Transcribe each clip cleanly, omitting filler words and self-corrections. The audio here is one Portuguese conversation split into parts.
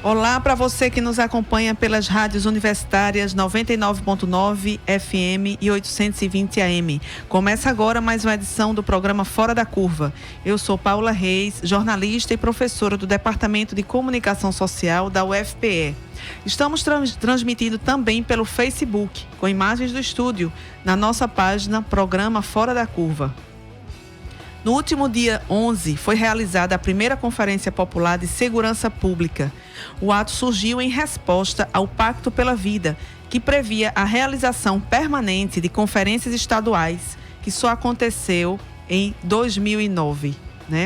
Olá para você que nos acompanha pelas rádios universitárias 99.9 FM e 820 AM. Começa agora mais uma edição do programa Fora da Curva. Eu sou Paula Reis, jornalista e professora do Departamento de Comunicação Social da UFPE. Estamos transmitindo também pelo Facebook, com imagens do estúdio, na nossa página Programa Fora da Curva. No último dia 11, foi realizada a primeira Conferência Popular de Segurança Pública. O ato surgiu em resposta ao Pacto pela Vida, que previa a realização permanente de conferências estaduais, que só aconteceu em 2009.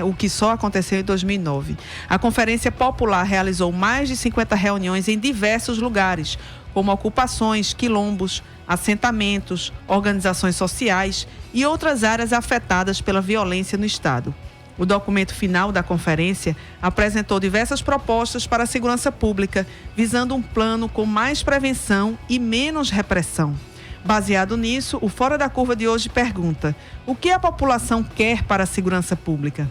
O que só aconteceu em 2009. A Conferência Popular realizou mais de 50 reuniões em diversos lugares, como ocupações, quilombos, assentamentos, organizações sociais e outras áreas afetadas pela violência no Estado. O documento final da conferência apresentou diversas propostas para a segurança pública, visando um plano com mais prevenção e menos repressão. Baseado nisso, o Fora da Curva de hoje pergunta: o que a população quer para a segurança pública?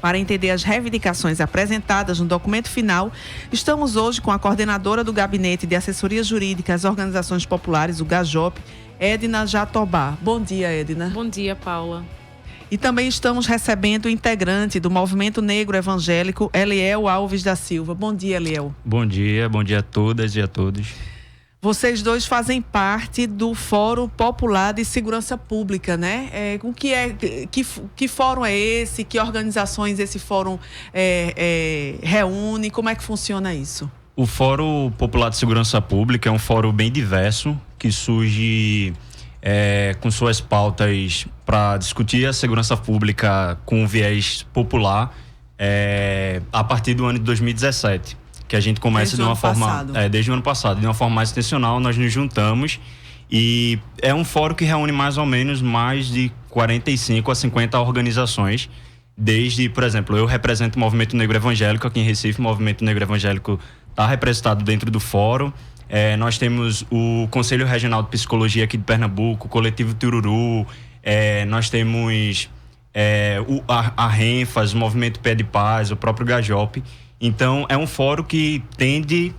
Para entender as reivindicações apresentadas no documento final, estamos hoje com a coordenadora do Gabinete de Assessoria Jurídica às Organizações Populares, o GAJOP, Edna Jatobá. Bom dia, Edna. Bom dia, Paula. E também estamos recebendo o integrante do Movimento Negro Evangélico, Eliel Alves da Silva. Bom dia, Eliel. Bom dia a todas e a todos. Vocês dois fazem parte do Fórum Popular de Segurança Pública, né? Que fórum é esse? Que organizações esse fórum reúne? Como é que funciona isso? O Fórum Popular de Segurança Pública é um fórum bem diverso, que surge com suas pautas para discutir a segurança pública com um viés popular a partir do ano de 2017. Que a gente começa de uma forma... desde o ano passado, de uma forma mais intencional, nós nos juntamos e é um fórum que reúne mais ou menos mais de 45 a 50 organizações, desde, por exemplo, eu represento o Movimento Negro Evangélico aqui em Recife, o Movimento Negro Evangélico está representado dentro do fórum, nós temos o Conselho Regional de Psicologia aqui de Pernambuco, o Coletivo Tururu, nós temos a Renfas, o Movimento Pé de Paz, o próprio GAJOP. Então, é um fórum que tende,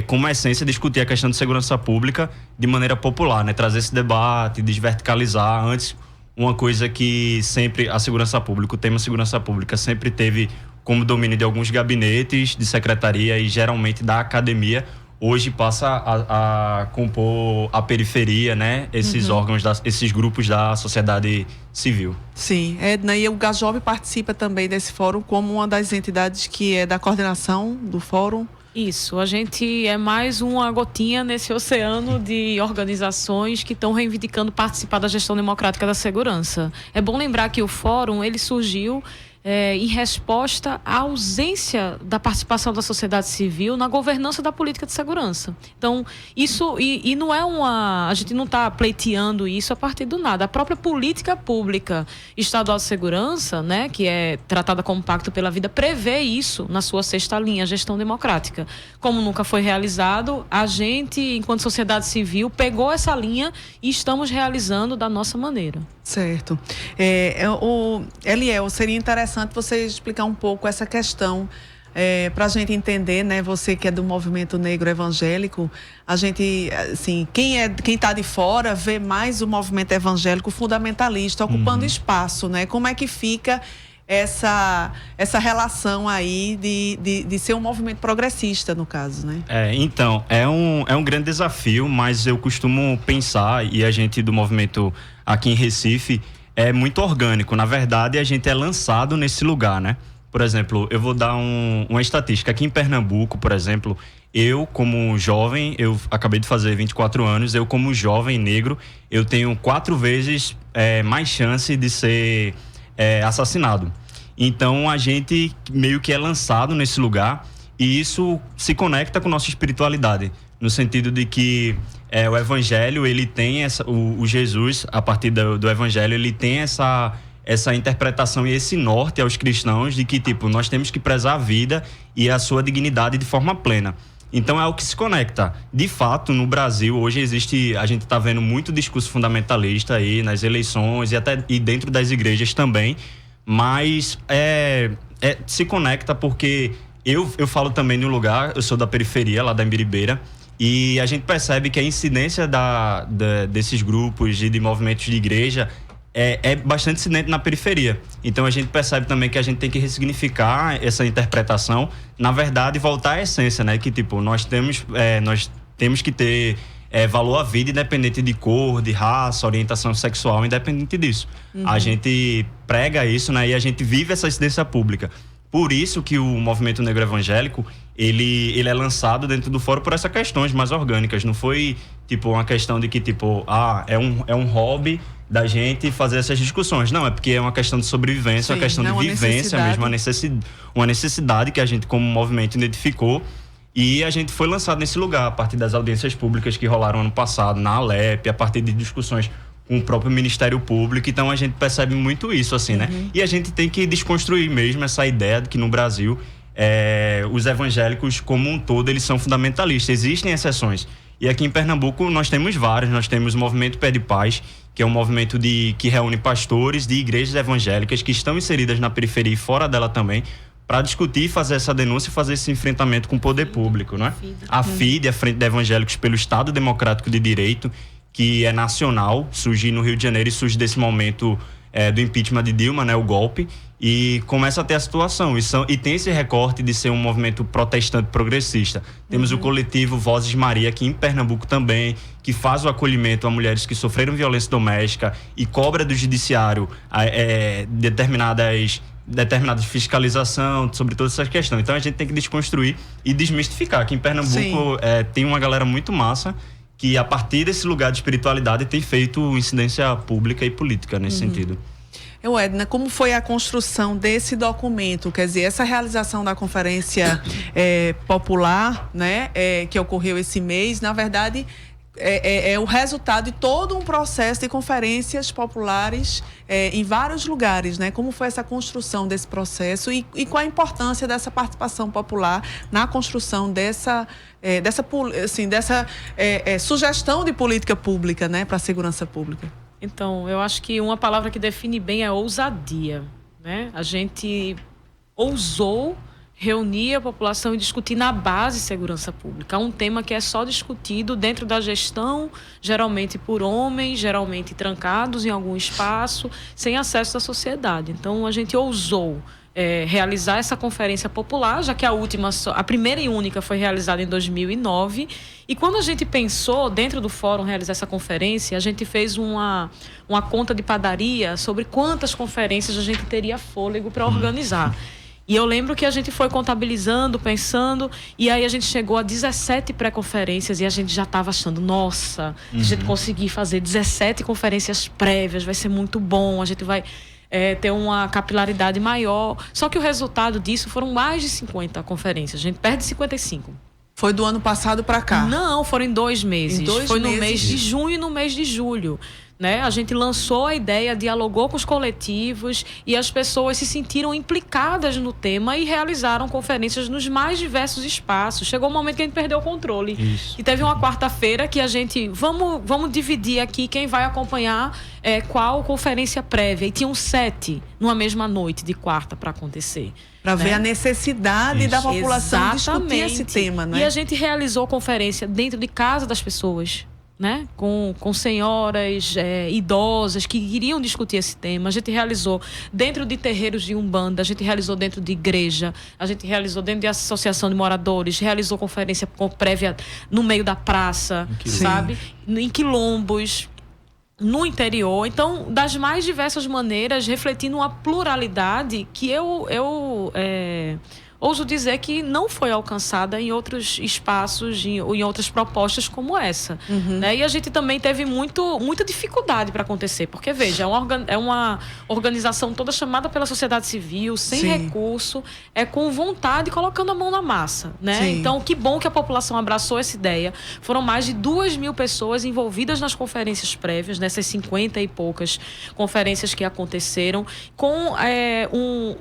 como essência, discutir a questão de segurança pública de maneira popular, né? Trazer esse debate, desverticalizar. Antes, uma coisa que sempre a segurança pública, o tema segurança pública, sempre teve como domínio de alguns gabinetes de secretaria e geralmente da academia. Hoje passa a compor a periferia, né? Esses órgãos, esses grupos da sociedade civil. Sim, Edna, e o GAJOP participa também desse fórum como uma das entidades que é da coordenação do fórum. Isso, a gente é mais uma gotinha nesse oceano de organizações que estão reivindicando participar da gestão democrática da segurança. É bom lembrar que o fórum, ele surgiu em resposta à ausência da participação da sociedade civil na governança da política de segurança. Então, isso e não é a gente não está pleiteando isso a partir do nada. A própria política pública estadual de segurança, né, que é tratada como Pacto pela Vida, prevê isso na sua sexta linha, gestão democrática. Como nunca foi realizado, a gente, enquanto sociedade civil, pegou essa linha e estamos realizando da nossa maneira. Certo. Eliel, seria interessante você explicar um pouco essa questão para a gente entender, né? Você que é do Movimento Negro Evangélico, a gente, assim, quem está de fora vê mais o movimento evangélico fundamentalista ocupando espaço, né? Como é que fica essa relação aí de ser um movimento progressista, no caso, né? Então, é um grande desafio, mas eu costumo pensar, e a gente do movimento aqui em Recife é muito orgânico. Na verdade, a gente é lançado nesse lugar, né? Por exemplo, eu vou dar uma estatística. Aqui em Pernambuco, por exemplo, eu como jovem, eu acabei de fazer 24 anos, eu como jovem negro, eu tenho 4 vezes mais chance de ser assassinado. Então, a gente meio que é lançado nesse lugar e isso se conecta com nossa espiritualidade, no sentido de que o Evangelho, ele tem o Jesus, a partir do Evangelho, ele tem essa interpretação e esse norte aos cristãos de que, tipo, nós temos que prezar a vida e a sua dignidade de forma plena. Então é o que se conecta. De fato, no Brasil, hoje a gente está vendo muito discurso fundamentalista aí nas eleições e dentro das igrejas também, mas se conecta porque eu falo também no lugar, eu sou da periferia, lá da Imbiribeira, e a gente percebe que a incidência desses grupos e de movimentos de igreja é bastante incidente na periferia. Então a gente percebe também que a gente tem que ressignificar essa interpretação, na verdade voltar à essência, né? Que tipo, nós temos que ter valor à vida independente de cor, de raça, orientação sexual, independente disso. A gente prega isso, né? E a gente vive essa incidência pública. Por isso que o movimento negro evangélico, ele é lançado dentro do fórum por essas questões mais orgânicas. Não foi, tipo, uma questão de que, tipo, é um hobby da gente fazer essas discussões. Não, é porque é uma questão de sobrevivência, uma questão de vivência mesmo, uma necessidade que a gente, como movimento, identificou. E a gente foi lançado nesse lugar, a partir das audiências públicas que rolaram ano passado, na Alep, a partir de discussões com o próprio Ministério Público. Então a gente percebe muito isso, assim, né? E a gente tem que desconstruir mesmo essa ideia de que no Brasil os evangélicos como um todo, eles são fundamentalistas. Existem exceções. E aqui em Pernambuco nós temos vários. Nós temos o Movimento Pé de Paz, que é um movimento que reúne pastores de igrejas evangélicas que estão inseridas na periferia e fora dela também, para discutir, fazer essa denúncia e fazer esse enfrentamento com o poder público, né? A FIDE, a Frente de Evangélicos pelo Estado Democrático de Direito, que é nacional, surge no Rio de Janeiro e surge desse momento do impeachment de Dilma, né, o golpe, e começa a ter a situação. E tem esse recorte de ser um movimento protestante progressista. Temos o coletivo Vozes Maria, aqui em Pernambuco também, que faz o acolhimento a mulheres que sofreram violência doméstica e cobra do judiciário determinadas fiscalização sobre todas essas questões. Então a gente tem que desconstruir e desmistificar. Aqui em Pernambuco tem uma galera muito massa que, a partir desse lugar de espiritualidade, tem feito incidência pública e política nesse sentido. Edna, como foi a construção desse documento? Quer dizer, essa realização da conferência popular, né, que ocorreu esse mês, na verdade, é o resultado de todo um processo de conferências populares em vários lugares, né? Como foi essa construção desse processo e qual a importância dessa participação popular na construção dessa sugestão de política pública, né, para a segurança pública? Então, eu acho que uma palavra que define bem é ousadia, né? A gente ousou reunir a população e discutir na base segurança pública. É um tema que é só discutido dentro da gestão, geralmente por homens, geralmente trancados em algum espaço, sem acesso à sociedade. Então, a gente ousou realizar essa conferência popular, já que a primeira e única foi realizada em 2009. E quando a gente pensou, dentro do fórum, realizar essa conferência, a gente fez uma conta de padaria sobre quantas conferências a gente teria fôlego para organizar. E eu lembro que a gente foi contabilizando, pensando, e aí a gente chegou a 17 pré-conferências e a gente já estava achando, nossa, se a gente conseguir fazer 17 conferências prévias, vai ser muito bom, a gente vai ter uma capilaridade maior. Só que o resultado disso foram mais de 50 conferências, a gente perde 55. Foi do ano passado para cá? Não, foram em 2 meses. Foi no mês de junho e no mês de julho. Né? A gente lançou a ideia, dialogou com os coletivos e as pessoas se sentiram implicadas no tema e realizaram conferências nos mais diversos espaços. Chegou um momento que a gente perdeu o controle. Isso. E teve uma quarta-feira que a gente... Vamos dividir aqui quem vai acompanhar qual conferência prévia. E tinham 7 numa mesma noite de quarta para acontecer. Para ver a necessidade da população discutir esse tema, né? E a gente realizou conferência dentro de casa das pessoas, né? Com senhoras idosas que queriam discutir esse tema. A gente realizou dentro de terreiros de Umbanda, a gente realizou dentro de igreja, a gente realizou dentro de associação de moradores, realizou conferência prévia no meio da praça, sabe? Em quilombos, no interior. Então, das mais diversas maneiras, refletindo uma pluralidade que eu ouso dizer que não foi alcançada em outros espaços ou em outras propostas como essa. Né? E a gente também teve muita dificuldade para acontecer, porque, veja, é uma organização toda chamada pela sociedade civil, sem recurso, com vontade, colocando a mão na massa. Né? Então, que bom que a população abraçou essa ideia. Foram mais de 2.000 pessoas envolvidas nas conferências prévias, nessas 50 e poucas conferências que aconteceram,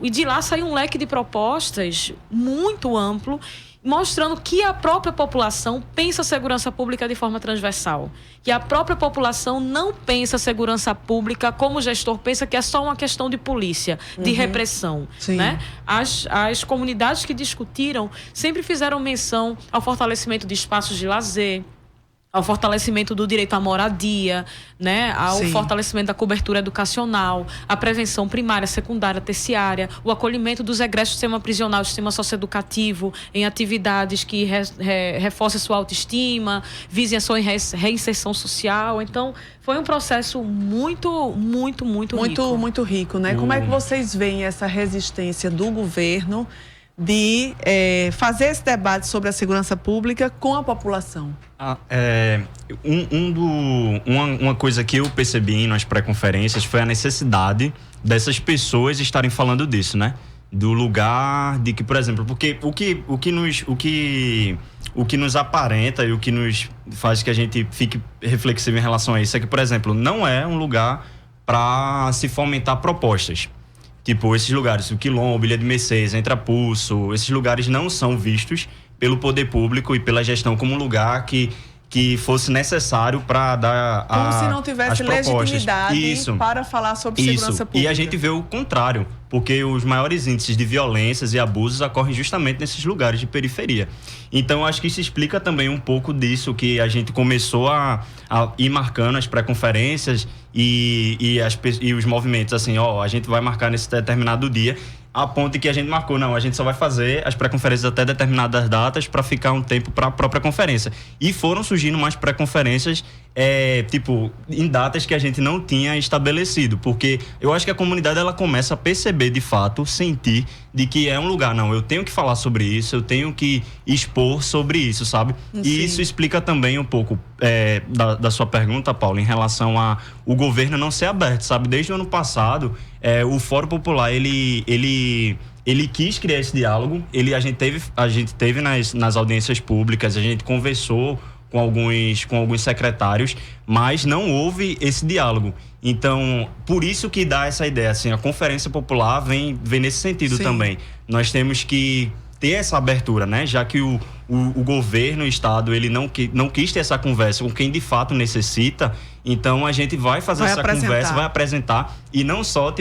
e de lá saiu um leque de propostas muito amplo mostrando que a própria população pensa a segurança pública de forma transversal. Que a própria população não pensa a segurança pública como o gestor pensa, que é só uma questão de polícia, de repressão. Né? As comunidades que discutiram sempre fizeram menção ao fortalecimento de espaços de lazer, ao fortalecimento do direito à moradia, né? Ao fortalecimento da cobertura educacional, a prevenção primária, secundária, terciária, o acolhimento dos egressos do sistema prisional, do sistema socioeducativo, em atividades que reforcem sua autoestima, visem a sua reinserção social. Então, foi um processo muito rico. Muito rico, né? Como é que vocês veem essa resistência do governo de fazer esse debate sobre a segurança pública com a população? Uma coisa que eu percebi nas pré-conferências foi a necessidade dessas pessoas estarem falando disso, né? Do lugar de que, por exemplo, porque o que nos aparenta e o que nos faz que a gente fique reflexivo em relação a isso é que, por exemplo, não é um lugar para se fomentar propostas. Tipo, esses lugares, o Quilombo, Ilha de Mercedes, Entrepulso, esses lugares não são vistos pelo poder público e pela gestão como um lugar que fosse necessário para dar como se não tivesse legitimidade para falar sobre segurança pública. E a gente vê o contrário, porque os maiores índices de violências e abusos ocorrem justamente nesses lugares de periferia. Então, acho que isso explica também um pouco disso, que a gente começou a ir marcando as pré-conferências e os movimentos, assim, a gente vai marcar nesse determinado dia, a ponto que a gente marcou, não, a gente só vai fazer as pré-conferências até determinadas datas para ficar um tempo para a própria conferência. E foram surgindo mais pré-conferências, em datas que a gente não tinha estabelecido, porque eu acho que a comunidade ela começa a perceber, de fato, sentir de que é um lugar, não, eu tenho que falar sobre isso, eu tenho que expor sobre isso, sabe? Sim. E isso explica também um pouco da sua pergunta, Paulo, em relação a o governo não ser aberto, sabe? Desde o ano passado, o Fórum Popular, ele quis criar esse diálogo, a gente teve nas audiências públicas, a gente conversou com alguns secretários, mas não houve esse diálogo. Então, por isso que dá essa ideia, assim, a Conferência Popular vem nesse sentido também. Nós temos que ter essa abertura, né? Já que o governo, o Estado, ele não quis ter essa conversa com quem de fato necessita, então a gente vai fazer essa conversa, vai apresentar e não só,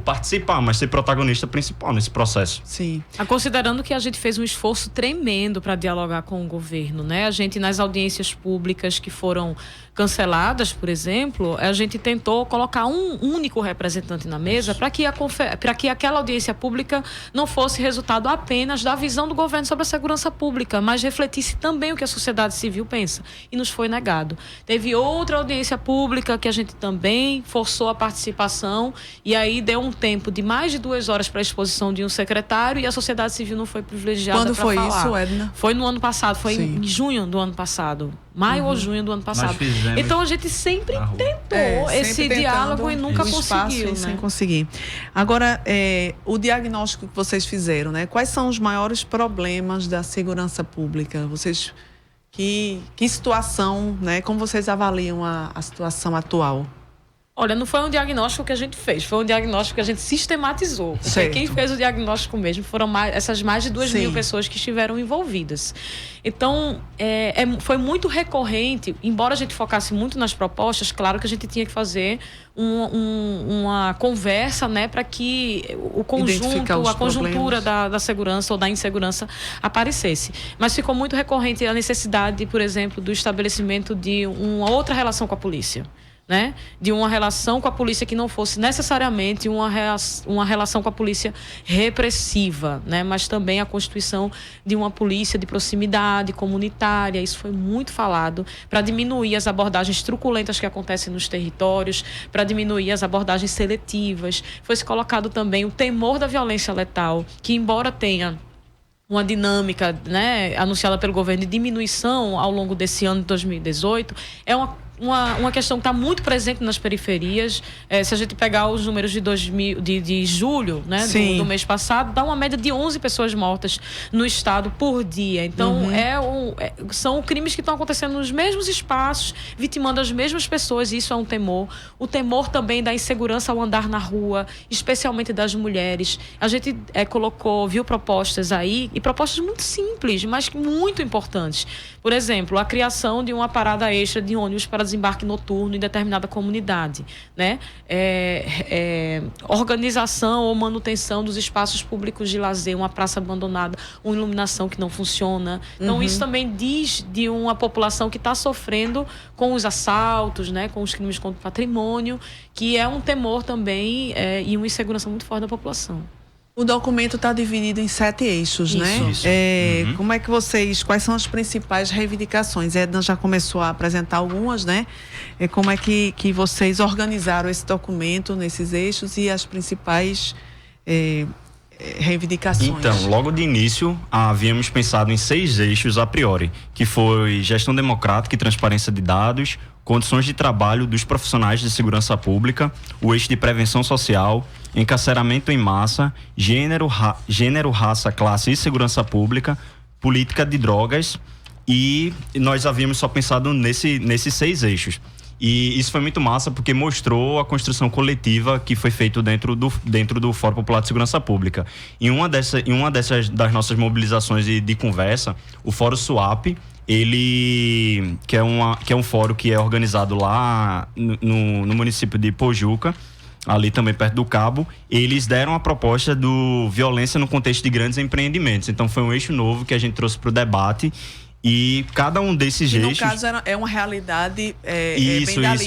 participar, mas ser protagonista principal nesse processo. Sim. Considerando que a gente fez um esforço tremendo para dialogar com o governo, né? A gente, nas audiências públicas que foram canceladas, por exemplo, a gente tentou colocar um único representante na mesa para que aquela audiência pública não fosse resultado apenas da visão do governo sobre a segurança pública, mas refletisse também o que a sociedade civil pensa. E nos foi negado. Teve outra audiência pública que a gente também forçou a participação e aí deu um tempo de mais de 2 horas para a exposição de um secretário e a sociedade civil não foi privilegiada para falar. Quando foi isso, Edna? Foi no ano passado, foi em junho do ano passado. Maio ou junho do ano passado. Então a gente sempre tentou esse diálogo e nunca conseguiu, sem conseguir. Agora, o diagnóstico que vocês fizeram, né? Quais são os maiores problemas da segurança pública? Vocês que situação, né? Como vocês avaliam a situação atual? Olha, não foi um diagnóstico que a gente fez, foi um diagnóstico que a gente sistematizou. Porque quem fez o diagnóstico mesmo foram essas mais de 2.000 pessoas que estiveram envolvidas. Então, foi muito recorrente, embora a gente focasse muito nas propostas, claro que a gente tinha que fazer uma conversa, né, para que o conjunto, a conjuntura da segurança ou da insegurança aparecesse. Mas ficou muito recorrente a necessidade, por exemplo, do estabelecimento de uma outra relação com a polícia. Né? De uma relação com a polícia que não fosse necessariamente uma relação com a polícia repressiva, né? Mas também a constituição de uma polícia de proximidade comunitária. Isso foi muito falado para diminuir as abordagens truculentas que acontecem nos territórios, para diminuir as abordagens seletivas. Foi-se colocado também o temor da violência letal, que embora tenha uma dinâmica, né, anunciada pelo governo de diminuição ao longo desse ano de 2018, é uma uma questão que está muito presente nas periferias. Se a gente pegar os números de julho, né, do mês passado, dá uma média de 11 pessoas mortas no estado por dia. Então, são crimes que estão acontecendo nos mesmos espaços, vitimando as mesmas pessoas, e isso é um temor. O temor também da insegurança ao andar na rua, especialmente das mulheres. A gente viu propostas aí, e propostas muito simples, mas muito importantes. Por exemplo, a criação de uma parada extra de ônibus para desembarque noturno em determinada comunidade, né? Organização ou manutenção dos espaços públicos de lazer, uma praça abandonada, uma iluminação que não funciona. Então, isso também diz de uma população que está sofrendo com os assaltos, né? Com os crimes contra o patrimônio, que é um temor também e uma insegurança muito forte da população. O documento está dividido em 7 eixos, né? Isso. Como é que quais são as principais reivindicações? Edna já começou a apresentar algumas, né? Como é que vocês organizaram esse documento nesses eixos e as principais reivindicações? Então, logo de início, havíamos pensado em 6 eixos a priori, que foi gestão democrática e transparência de dados, condições de trabalho dos profissionais de segurança pública, o eixo de prevenção social, encarceramento em massa, gênero, raça, classe e segurança pública, política de drogas, e nós havíamos só pensado nesses 6 eixos. E isso foi muito massa porque mostrou a construção coletiva que foi feita dentro do Fórum Popular de Segurança Pública. Em uma dessas das nossas mobilizações de conversa, o Fórum SUAP, ele que é um fórum que é organizado lá no município de Pojuca, ali também perto do Cabo, eles deram a proposta do violência no contexto de grandes empreendimentos. Então foi um eixo novo que a gente trouxe para o debate. E cada um desses eixos... No caso, é uma realidade bem dali,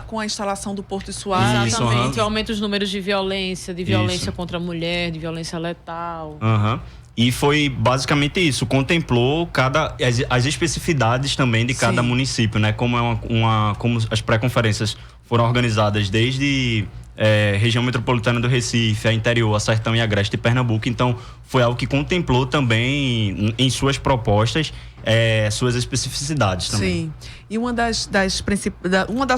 com a instalação do Porto de Suárez. Exatamente, aumenta os números de violência contra a mulher, de violência letal. E foi basicamente isso, contemplou as especificidades também de cada município, né? Como como as pré-conferências foram organizadas desde região metropolitana do Recife, a interior, a Sertão e Agreste de Pernambuco. Então, foi algo que contemplou também em suas propostas suas especificidades também. Sim. E uma das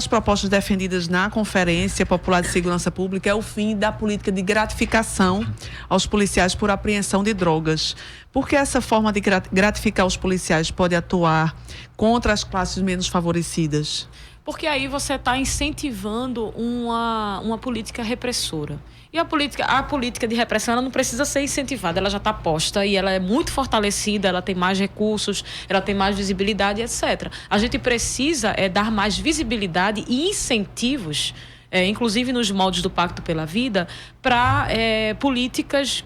propostas defendidas na Conferência Popular de Segurança Pública é o fim da política de gratificação aos policiais por apreensão de drogas. Por que essa forma de gratificar os policiais pode atuar contra as classes menos favorecidas? Porque aí você está incentivando uma política repressora. E a política de repressão, ela não precisa ser incentivada, ela já está posta e ela é muito fortalecida, ela tem mais recursos, ela tem mais visibilidade, etc. A gente precisa dar mais visibilidade e incentivos, inclusive nos moldes do Pacto pela Vida, para políticas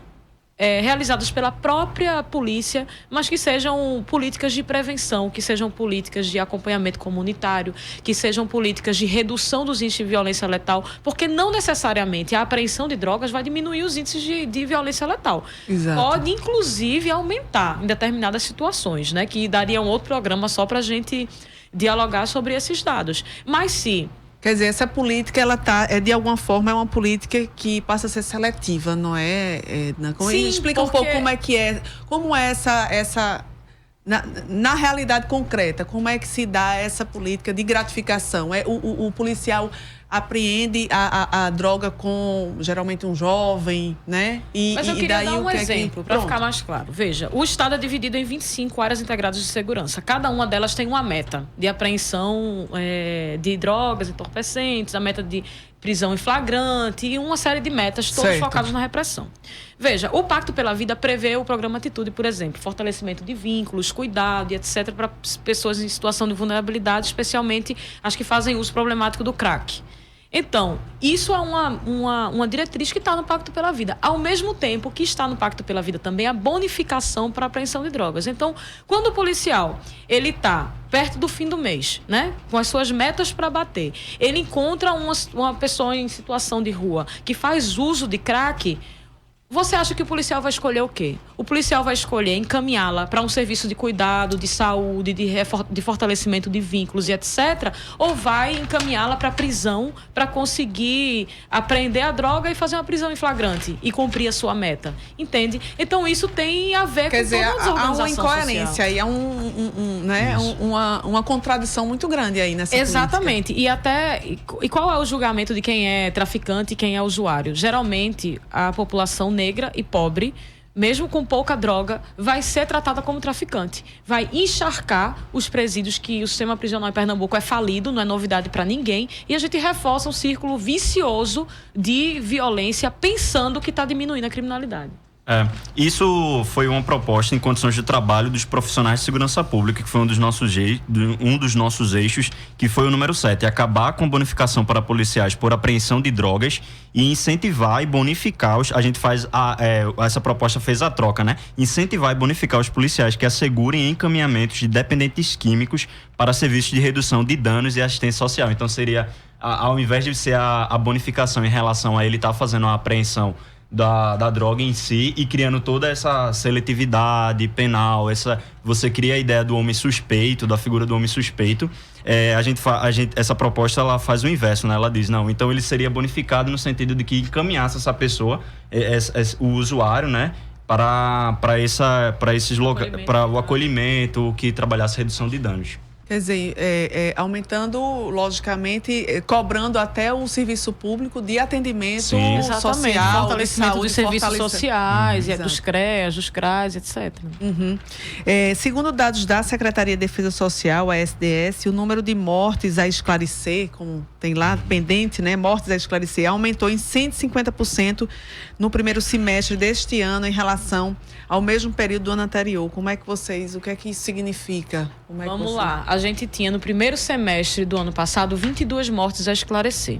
realizadas pela própria polícia, mas que sejam políticas de prevenção, que sejam políticas de acompanhamento comunitário, que sejam políticas de redução dos índices de violência letal, porque não necessariamente a apreensão de drogas vai diminuir os índices de violência letal. Exato. Pode, inclusive, aumentar em determinadas situações, né? Que daria um outro programa só para a gente dialogar sobre esses dados. Mas se... Quer dizer, essa política, ela de alguma forma, é uma política que passa a ser seletiva, não é? Sim, explica um pouco como é essa na realidade concreta, como é que se dá essa política de gratificação? O policial apreende a droga com, geralmente, um jovem, né? Mas eu queria dar um exemplo, para ficar mais claro. Veja, o Estado é dividido em 25 áreas integradas de segurança. Cada uma delas tem uma meta de apreensão de drogas, entorpecentes, a meta de prisão em flagrante e uma série de metas, todos focados na repressão. Veja, o Pacto pela Vida prevê o programa Atitude, por exemplo, fortalecimento de vínculos, cuidado e etc. para pessoas em situação de vulnerabilidade, especialmente as que fazem uso problemático do crack. Então, isso é uma diretriz que está no Pacto pela Vida. Ao mesmo tempo que está no Pacto pela Vida também a bonificação para a apreensão de drogas. Então, quando o policial ele está perto do fim do mês, né, com as suas metas para bater, ele encontra uma pessoa em situação de rua que faz uso de crack, Você acha que o policial vai escolher o quê? O policial vai escolher encaminhá-la para um serviço de cuidado, de saúde, de fortalecimento de vínculos e etc. Ou vai encaminhá-la para a prisão para conseguir apreender a droga e fazer uma prisão em flagrante e cumprir a sua meta? Entende? Então isso tem a ver com todas as organizações há uma incoerência aí, há uma contradição muito grande aí nessa Exatamente. E qual é o julgamento de quem é traficante e quem é usuário? Geralmente, a população negra e pobre, mesmo com pouca droga, vai ser tratada como traficante. Vai encharcar os presídios, que o sistema prisional em Pernambuco é falido, não é novidade para ninguém, e a gente reforça um círculo vicioso de violência pensando que está diminuindo a criminalidade. Isso foi uma proposta em condições de trabalho dos profissionais de segurança pública, que foi um dos nossos eixos, que foi o número 7, acabar com bonificação para policiais por apreensão de drogas e incentivar e bonificar essa proposta fez a troca, né? Incentivar e bonificar os policiais que assegurem encaminhamentos de dependentes químicos para serviços de redução de danos e assistência social. Então seria, ao invés de ser a bonificação em relação a ele estar fazendo a apreensão da droga em si e criando toda essa seletividade penal, você cria a ideia do homem suspeito, da figura do homem suspeito. Essa proposta ela faz o inverso, né? Ela diz, não, então ele seria bonificado no sentido de que encaminhasse essa pessoa, o usuário, né? Para o acolhimento, que trabalhasse redução de danos. Quer dizer, aumentando, logicamente, cobrando até o serviço público de atendimento social, fortalecimento de saúde, dos serviços sociais, dos CREAS, dos CRAS, etc. Segundo dados da Secretaria de Defesa Social, a SDS, o número de mortes a esclarecer, como tem lá pendente, né, mortes a esclarecer, aumentou em 150% no primeiro semestre deste ano em relação ao mesmo período do ano anterior. O que é que isso significa? Vamos lá. A gente tinha no primeiro semestre do ano passado 22 mortes a esclarecer.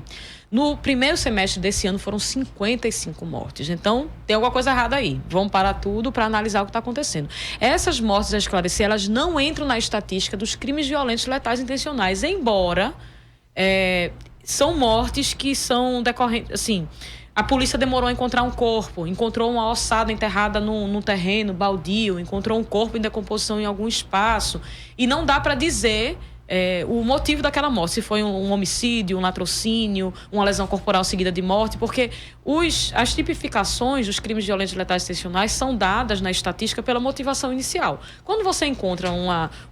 No primeiro semestre desse ano foram 55 mortes. Então, tem alguma coisa errada aí. Vamos parar tudo para analisar o que está acontecendo. Essas mortes a esclarecer, elas não entram na estatística dos crimes violentos letais intencionais, embora são mortes que são decorrentes, assim. A polícia demorou a encontrar um corpo, encontrou uma ossada enterrada num terreno baldio, encontrou um corpo em decomposição em algum espaço. E não dá para dizer o motivo daquela morte, se foi um homicídio, um latrocínio, uma lesão corporal seguida de morte, porque as tipificações dos crimes violentos letais intencionais são dadas na estatística pela motivação inicial. Quando você encontra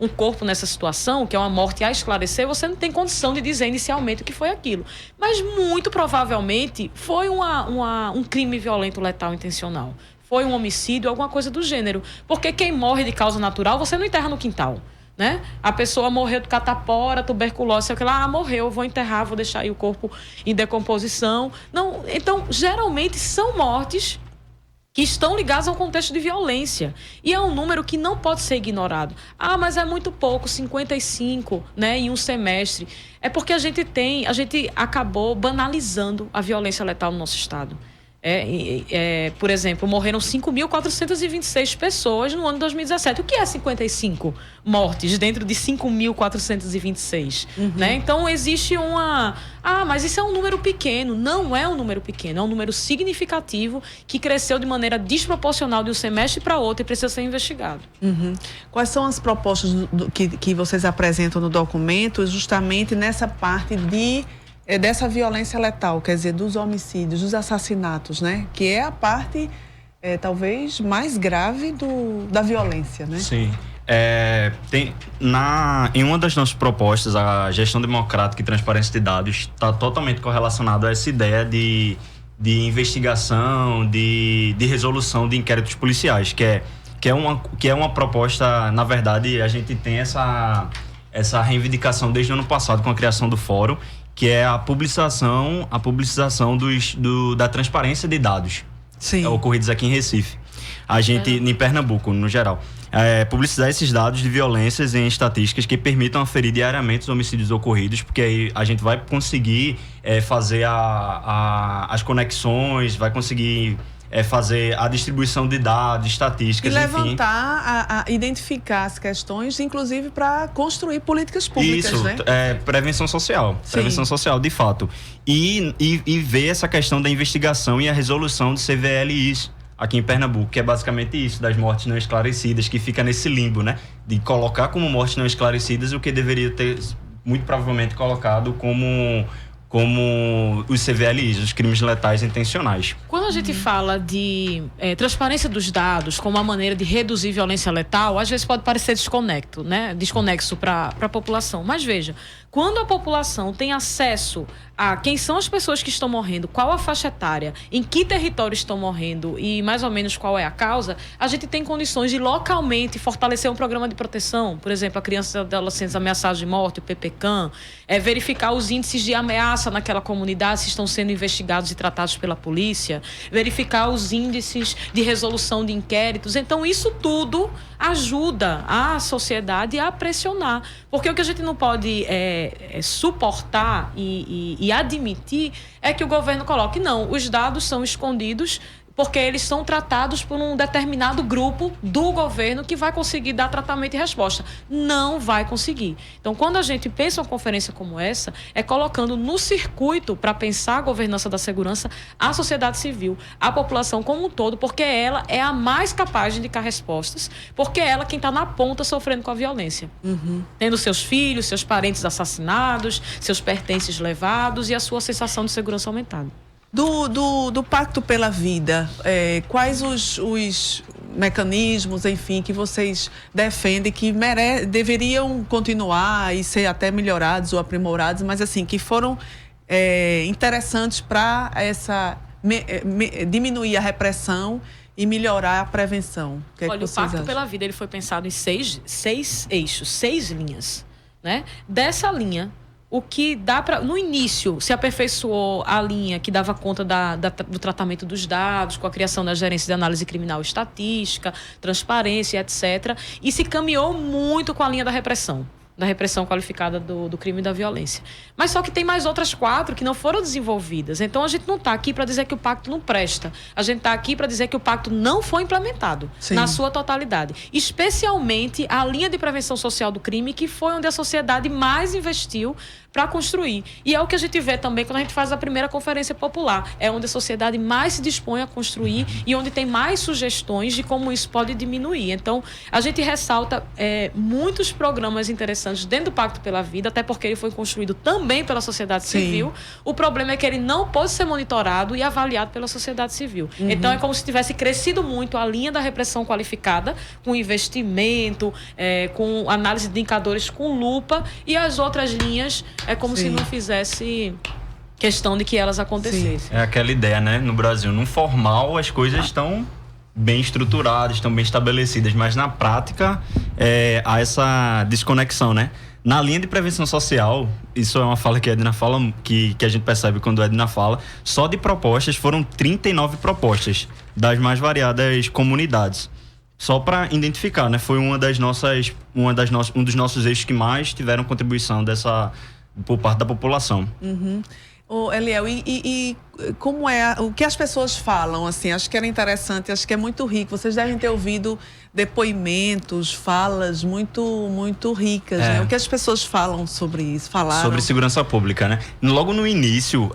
um corpo nessa situação, que é uma morte a esclarecer, você não tem condição de dizer inicialmente o que foi aquilo. Mas muito provavelmente foi um crime violento letal intencional. Foi um homicídio, alguma coisa do gênero. Porque quem morre de causa natural, você não enterra no quintal. Né? A pessoa morreu de catapora, tuberculose, sei lá, morreu, vou enterrar, vou deixar aí o corpo em decomposição. Não, então, geralmente são mortes que estão ligadas a um contexto de violência. E é um número que não pode ser ignorado. Mas é muito pouco, 55, né, em um semestre. É porque a gente acabou banalizando a violência letal no nosso estado. Por exemplo, morreram 5.426 pessoas no ano de 2017. O que é 55 mortes dentro de 5.426? Né? Então, existe mas isso é um número pequeno. Não é um número pequeno, é um número significativo que cresceu de maneira desproporcional de um semestre para outro e precisa ser investigado. Quais são as propostas que vocês apresentam no documento justamente nessa parte dessa violência letal, quer dizer, dos homicídios, dos assassinatos, né? Que é a parte, talvez, mais grave da violência, né? Sim. Em uma das nossas propostas, a gestão democrática e transparência de dados está totalmente correlacionado a essa ideia de investigação, de resolução de inquéritos policiais, que é uma proposta. Na verdade, a gente tem essa reivindicação desde o ano passado com a criação do fórum, que é a publicização da transparência de dados. Sim. Ocorridos aqui em Recife. A gente, em Pernambuco, no geral. Publicizar esses dados de violências em estatísticas que permitam aferir diariamente os homicídios ocorridos, porque aí a gente vai conseguir fazer as conexões, vai conseguir fazer a distribuição de dados, estatísticas, e levantar, identificar as questões, inclusive para construir políticas públicas, isso, né? Prevenção social. Sim. Prevenção social, de fato. E ver essa questão da investigação e a resolução de CVLIs, aqui em Pernambuco, que é basicamente isso, das mortes não esclarecidas, que fica nesse limbo, né? De colocar como mortes não esclarecidas o que deveria ter, muito provavelmente, colocado como os CVLIs, os crimes letais intencionais. Quando a gente fala de transparência dos dados como uma maneira de reduzir violência letal, às vezes pode parecer desconexo para a população. Mas veja, quando a população tem acesso a quem são as pessoas que estão morrendo, qual a faixa etária, em que território estão morrendo e mais ou menos qual é a causa, a gente tem condições de localmente fortalecer um programa de proteção, por exemplo, a crianças e adolescentes ameaçados de morte, o PPCAM, verificar os índices de ameaça naquela comunidade, se estão sendo investigados e tratados pela polícia, verificar os índices de resolução de inquéritos. Então, isso tudo ajuda a sociedade a pressionar. Porque o que a gente não pode suportar e admitir é que o governo coloque, não, os dados são escondidos porque eles são tratados por um determinado grupo do governo que vai conseguir dar tratamento e resposta. Não vai conseguir. Então, quando a gente pensa uma conferência como essa, é colocando no circuito para pensar a governança da segurança a sociedade civil, a população como um todo, porque ela é a mais capaz de indicar respostas, porque é ela quem está na ponta sofrendo com a violência. Tendo seus filhos, seus parentes assassinados, seus pertences levados e a sua sensação de segurança aumentada. Do Pacto pela Vida, quais os mecanismos, enfim, que vocês defendem que deveriam continuar e ser até melhorados ou aprimorados, mas assim, que foram interessantes para diminuir a repressão e melhorar a prevenção? Olha, o Pacto pela Vida ele foi pensado em seis eixos, 6 linhas, né? Dessa linha, o que dá para... No início, se aperfeiçoou a linha que dava conta do tratamento dos dados, com a criação da Gerência de Análise Criminal e Estatística, transparência, etc. E se caminhou muito com a linha da repressão qualificada do crime e da violência. Mas só que tem mais outras 4 que não foram desenvolvidas. Então, a gente não está aqui para dizer que o pacto não presta. A gente está aqui para dizer que o pacto não foi implementado na sua totalidade. Especialmente a linha de prevenção social do crime, que foi onde a sociedade mais investiu para construir. E é o que a gente vê também quando a gente faz a primeira conferência popular. É onde a sociedade mais se dispõe a construir e onde tem mais sugestões de como isso pode diminuir. Então, a gente ressalta muitos programas interessantes dentro do Pacto pela Vida, até porque ele foi construído também pela sociedade civil. O problema é que ele não pode ser monitorado e avaliado pela sociedade civil. Então, é como se tivesse crescido muito a linha da repressão qualificada, com investimento, com análise de indicadores com lupa, e as outras linhas é como se não fizesse questão de que elas acontecessem. É aquela ideia, né? No Brasil, no formal, as coisas estão bem estruturadas, estão bem estabelecidas, mas na prática há essa desconexão, né? Na linha de prevenção social, isso é uma fala que a Edna fala, que a gente percebe quando a Edna fala, só de propostas foram 39 propostas das mais variadas comunidades. Só para identificar, né? Foi um dos nossos eixos que mais tiveram contribuição por parte da população. Eliel, e como o que as pessoas falam, assim, acho que era interessante, acho que é muito rico. Vocês devem ter ouvido depoimentos, falas muito, muito ricas, né? O que as pessoas falam sobre isso? Sobre segurança pública, né? Logo no início,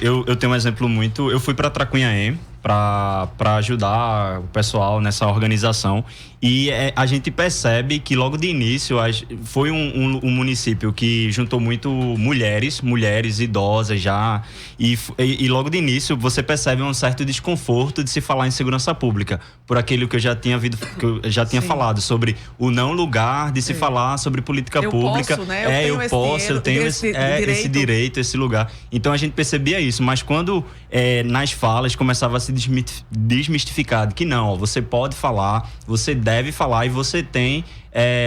eu tenho um exemplo eu fui para Tracunhaém para ajudar o pessoal nessa organização, e a gente percebe que logo de início foi um município que juntou muito mulheres idosas já, e logo de início você percebe um certo desconforto de se falar em segurança pública, por aquilo que eu já tinha falado sobre o não lugar de se falar sobre política pública. Posso, né? Eu tenho esse direito, esse lugar. Então a gente percebia isso, mas quando nas falas começava a se desmistificar de que não, você pode falar, você deve falar e você tem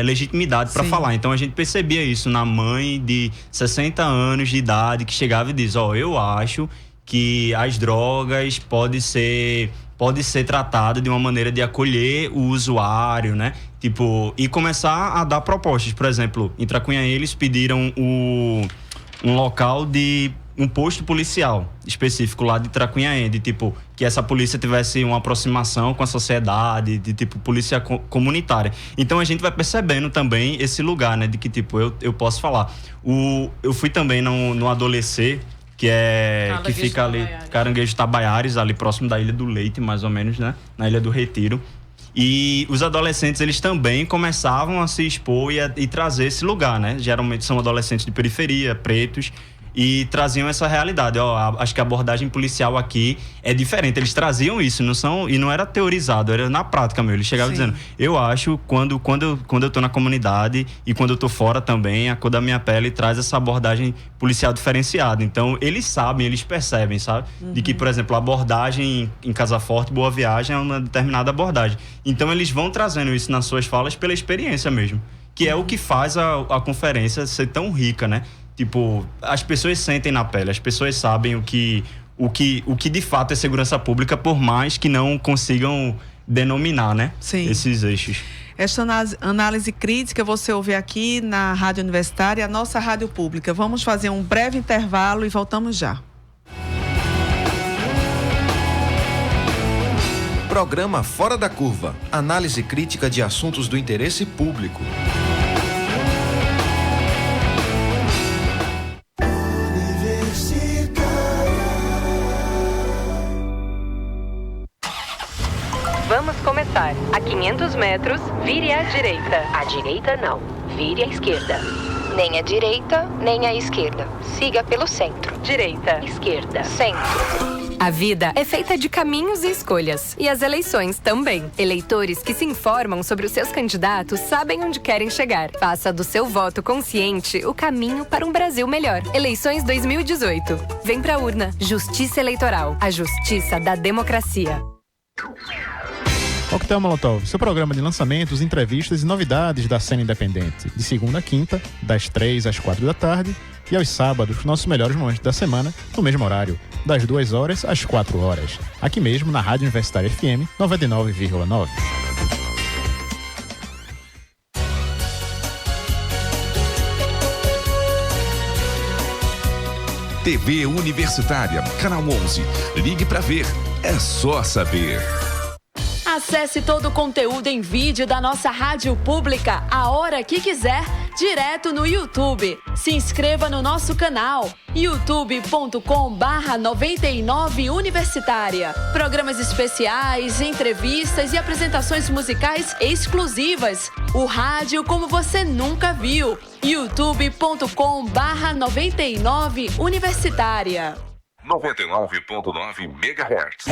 legitimidade para falar. Então a gente percebia isso na mãe de 60 anos de idade que chegava e diz, eu acho que as drogas pode ser tratado de uma maneira de acolher o usuário, né? E começar a dar propostas. Por exemplo, em Tracunhaém eles pediram um local de um posto policial específico lá de Tracunhaém, que essa polícia tivesse uma aproximação com a sociedade, de polícia comunitária. Então a gente vai percebendo também esse lugar, né, de que eu posso falar. Eu fui também no Adolescer, que fica ali, Caranguejo Tabaiares, ali próximo da Ilha do Leite, mais ou menos, né? Na Ilha do Retiro. E os adolescentes, eles também começavam a se expor e trazer esse lugar, né? Geralmente são adolescentes de periferia, pretos, e traziam essa realidade. Acho que a abordagem policial aqui é diferente. Eles traziam isso, e não era teorizado, era na prática mesmo. Eles chegavam dizendo, eu acho, quando eu tô na comunidade e quando eu tô fora também, a cor da minha pele traz essa abordagem policial diferenciada. Então, eles sabem, eles percebem, sabe? De que, por exemplo, a abordagem em Casa Forte, Boa Viagem, é uma determinada abordagem. Então, eles vão trazendo isso nas suas falas pela experiência mesmo. Que é o que faz a conferência ser tão rica, né? Tipo, as pessoas sentem na pele, as pessoas sabem o que de fato é segurança pública, por mais que não consigam denominar, né? Sim. Esses eixos. Esta análise crítica você ouve aqui na Rádio Universitária, a nossa rádio pública. Vamos fazer um breve intervalo e voltamos já. Programa Fora da Curva. Análise crítica de assuntos do interesse público. Vamos começar. A 500 metros, vire à direita. À direita não, vire à esquerda. Nem à direita, nem à esquerda. Siga pelo centro. Direita. Esquerda. Centro. A vida é feita de caminhos e escolhas. E as eleições também. Eleitores que se informam sobre os seus candidatos sabem onde querem chegar. Faça do seu voto consciente o caminho para um Brasil melhor. Eleições 2018. Vem pra urna. Justiça Eleitoral. A justiça da democracia. Coquetel Molotov, seu programa de lançamentos, entrevistas e novidades da cena independente. De segunda a quinta, das 3 às 4 da tarde. E aos sábados, nossos melhores momentos da semana, no mesmo horário, das 2 horas às 4 horas. Aqui mesmo, na Rádio Universitária FM 99,9. TV Universitária, Canal 11. Ligue pra ver. É só saber. Acesse todo o conteúdo em vídeo da nossa rádio pública a hora que quiser, direto no YouTube. Se inscreva no nosso canal, youtube.com/99 Universitária. Programas especiais, entrevistas e apresentações musicais exclusivas. O rádio como você nunca viu. youtube.com/99 Universitária. 99,9 MHz.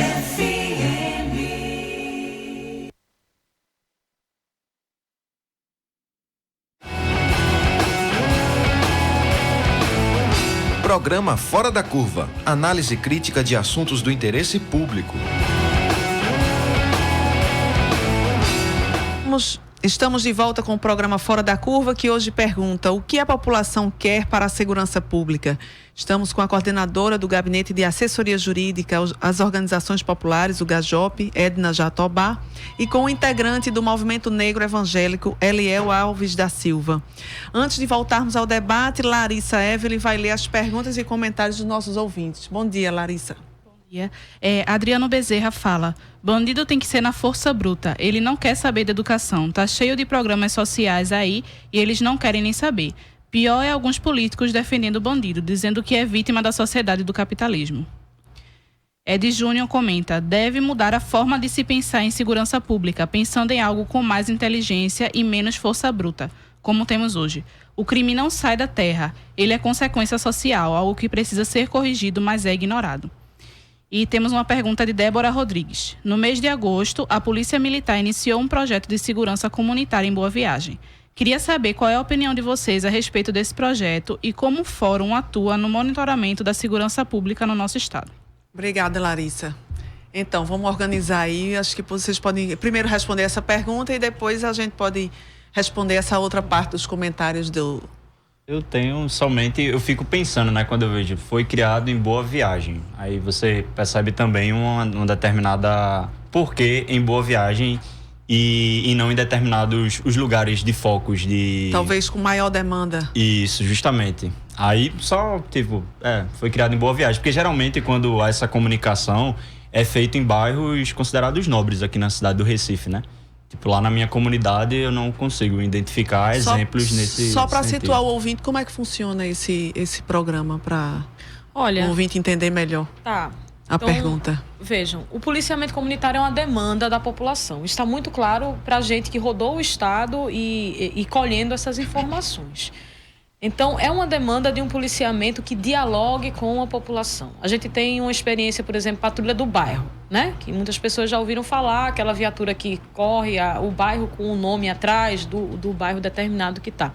Programa Fora da Curva. Análise crítica de assuntos do interesse público. Estamos de volta com o programa Fora da Curva, que hoje pergunta o que a população quer para a segurança pública. Estamos com a coordenadora do Gabinete de Assessoria Jurídica às Organizações Populares, o GAJOP, Edna Jatobá, e com o integrante do Movimento Negro Evangélico, Eliel Alves da Silva. Antes de voltarmos ao debate, Larissa Evelyn vai ler as perguntas e comentários dos nossos ouvintes. Bom dia, Larissa. Adriano Bezerra fala: bandido tem que ser na força bruta, ele não quer saber de educação, tá cheio de programas sociais aí e eles não querem nem saber. Pior é alguns políticos defendendo o bandido, dizendo que é vítima da sociedade e do capitalismo. Ed Júnior comenta: deve mudar a forma de se pensar em segurança pública, pensando em algo com mais inteligência e menos força bruta, como temos hoje. O crime não sai da terra, ele é consequência social, algo que precisa ser corrigido, mas é ignorado. E temos uma pergunta de Débora Rodrigues. No mês de agosto, a Polícia Militar iniciou um projeto de segurança comunitária em Boa Viagem. Queria saber qual é a opinião de vocês a respeito desse projeto e como o Fórum atua no monitoramento da segurança pública no nosso estado. Obrigada, Larissa. Então, vamos organizar aí. Acho que vocês podem primeiro responder essa pergunta e depois a gente pode responder essa outra parte dos comentários do... Eu fico pensando, né, quando eu vejo, foi criado em Boa Viagem. Aí você percebe também uma determinada porquê em Boa Viagem e não em determinados os lugares de focos de... Talvez com maior demanda. Isso, justamente. Aí só, foi criado em Boa Viagem, porque geralmente quando há essa comunicação é feito em bairros considerados nobres aqui na cidade do Recife, né? Tipo, lá na minha comunidade eu não consigo identificar exemplos nesse Só para sentido. situar o ouvinte, como é que funciona esse programa para Olha, o ouvinte entender melhor a pergunta. Vejam, o policiamento comunitário é uma demanda da população. Está muito claro para a gente que rodou o Estado e colhendo essas informações. Então, é uma demanda de um policiamento que dialogue com a população. A gente tem uma experiência, por exemplo, patrulha do bairro, né? Que muitas pessoas já ouviram falar, aquela viatura que corre o bairro com o nome atrás do bairro determinado que está.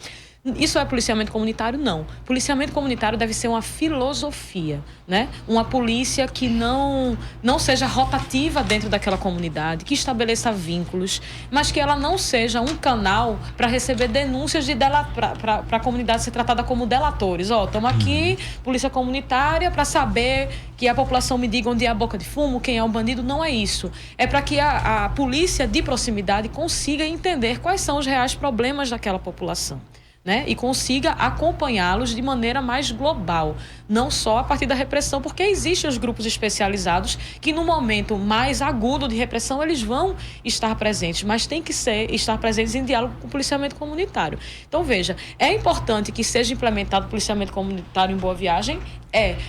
Isso é policiamento comunitário? Não. Policiamento comunitário deve ser uma filosofia, né? Uma polícia que não seja rotativa dentro daquela comunidade, que estabeleça vínculos, mas que ela não seja um canal para receber denúncias para a comunidade ser tratada como delatores. Estamos aqui, polícia comunitária, para saber que a população me diga onde é a boca de fumo, quem é o bandido. Não é isso. É para que a polícia de proximidade consiga entender quais são os reais problemas daquela população, né? E consiga acompanhá-los de maneira mais global, não só a partir da repressão, porque existem os grupos especializados que no momento mais agudo de repressão eles vão estar presentes, mas tem que estar presentes em diálogo com o policiamento comunitário. Então veja, é importante que seja implementado o policiamento comunitário em Boa Viagem,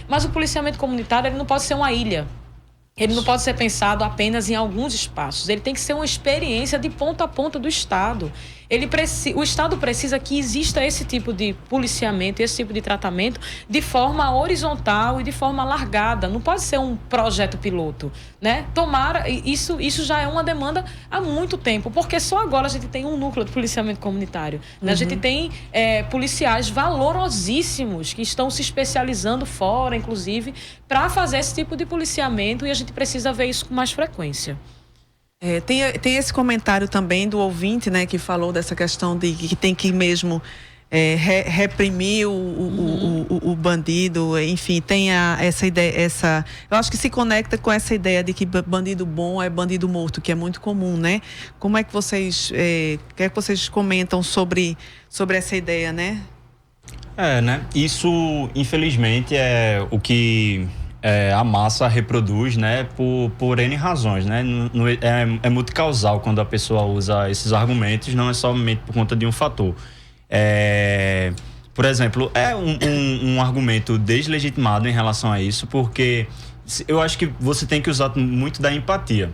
mas o policiamento comunitário ele não pode ser uma ilha. Ele não pode ser pensado apenas em alguns espaços. Ele tem que ser uma experiência de ponta a ponta do Estado. O Estado precisa que exista esse tipo de policiamento, esse tipo de tratamento de forma horizontal e de forma alargada. Não pode ser um projeto piloto, né? Isso já é uma demanda há muito tempo, porque só agora a gente tem um núcleo de policiamento comunitário, né? A gente tem policiais valorosíssimos que estão se especializando fora, inclusive, para fazer esse tipo de policiamento, e a gente precisa ver isso com mais frequência. Tem esse comentário também do ouvinte, né, que falou dessa questão de que tem que mesmo reprimir o bandido, enfim, tem essa ideia, eu acho que se conecta com essa ideia de que bandido bom é bandido morto, que é muito comum, né? Como é que vocês, comentam sobre essa ideia, né? Né? Isso, infelizmente, é o que a massa reproduz, né, por N razões, né? É multicausal quando a pessoa usa esses argumentos, não é somente por conta de um fator. Por exemplo, é um argumento deslegitimado em relação a isso, porque eu acho que você tem que usar muito da empatia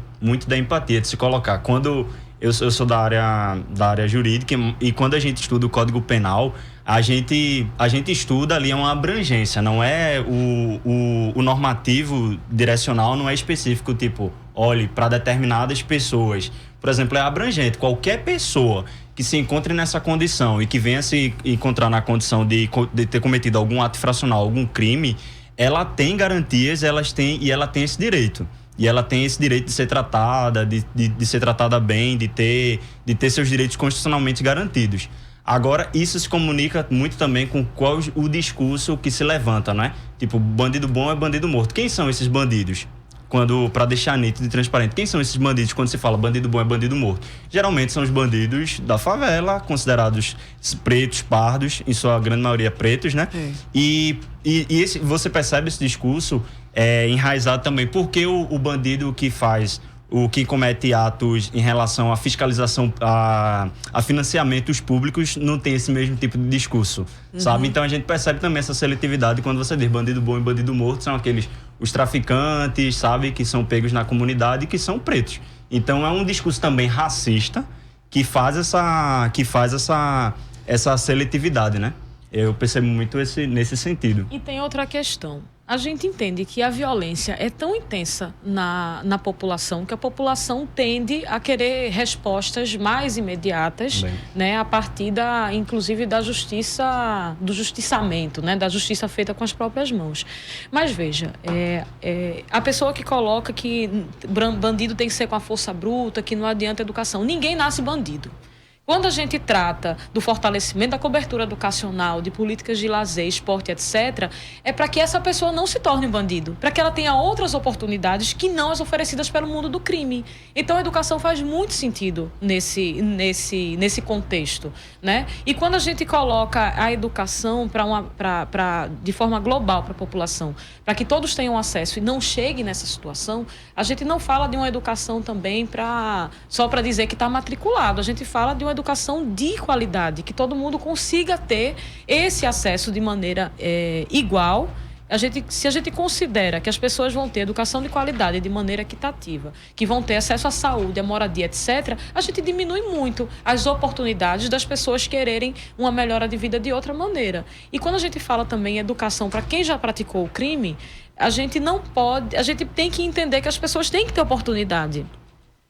de se colocar. Quando eu sou da área jurídica, e quando a gente estuda o Código Penal, a gente estuda ali uma abrangência, não é o normativo direcional, não é específico, tipo, olhe para determinadas pessoas. Por exemplo, é abrangente. Qualquer pessoa que se encontre nessa condição e que venha se encontrar na condição de ter cometido algum ato infracional, algum crime, ela tem garantias, ela tem esse direito. E ela tem esse direito de ser tratada, de ser tratada bem, de ter seus direitos constitucionalmente garantidos. Agora, isso se comunica muito também com qual o discurso que se levanta, né? Tipo, bandido bom é bandido morto. Quem são esses bandidos? Para deixar nítido e transparente, quem são esses bandidos quando se fala bandido bom é bandido morto? Geralmente são os bandidos da favela, considerados pretos, pardos, em sua grande maioria pretos, né? E você percebe esse discurso enraizado também. Porque o bandido que comete atos em relação à fiscalização, a financiamentos públicos, não tem esse mesmo tipo de discurso, sabe? Então a gente percebe também essa seletividade quando você diz bandido bom e bandido morto, são os traficantes, sabe? Que são pegos na comunidade e que são pretos. Então é um discurso também racista que faz essa seletividade, né? Eu percebo muito nesse sentido. E tem outra questão. A gente entende que a violência é tão intensa na população que a população tende a querer respostas mais imediatas, né, a partir inclusive do justiçamento, né, da justiça feita com as próprias mãos. Mas veja, a pessoa que coloca que bandido tem que ser com a força bruta, que não adianta educação. Ninguém nasce bandido. Quando a gente trata do fortalecimento da cobertura educacional, de políticas de lazer, esporte, etc., é para que essa pessoa não se torne um bandido, para que ela tenha outras oportunidades que não as oferecidas pelo mundo do crime. Então, a educação faz muito sentido nesse contexto, né? E quando a gente coloca a educação de forma global para a população, para que todos tenham acesso e não chegue nessa situação, a gente não fala de uma educação também só para dizer que está matriculado. A gente fala de uma educação de qualidade, que todo mundo consiga ter esse acesso de maneira igual Se a gente considera que as pessoas vão ter educação de qualidade de maneira equitativa, que vão ter acesso à saúde, à moradia, etc., a gente diminui muito as oportunidades das pessoas quererem uma melhora de vida de outra maneira. E quando a gente fala também em educação para quem já praticou o crime, a gente tem que entender que as pessoas têm que ter oportunidade.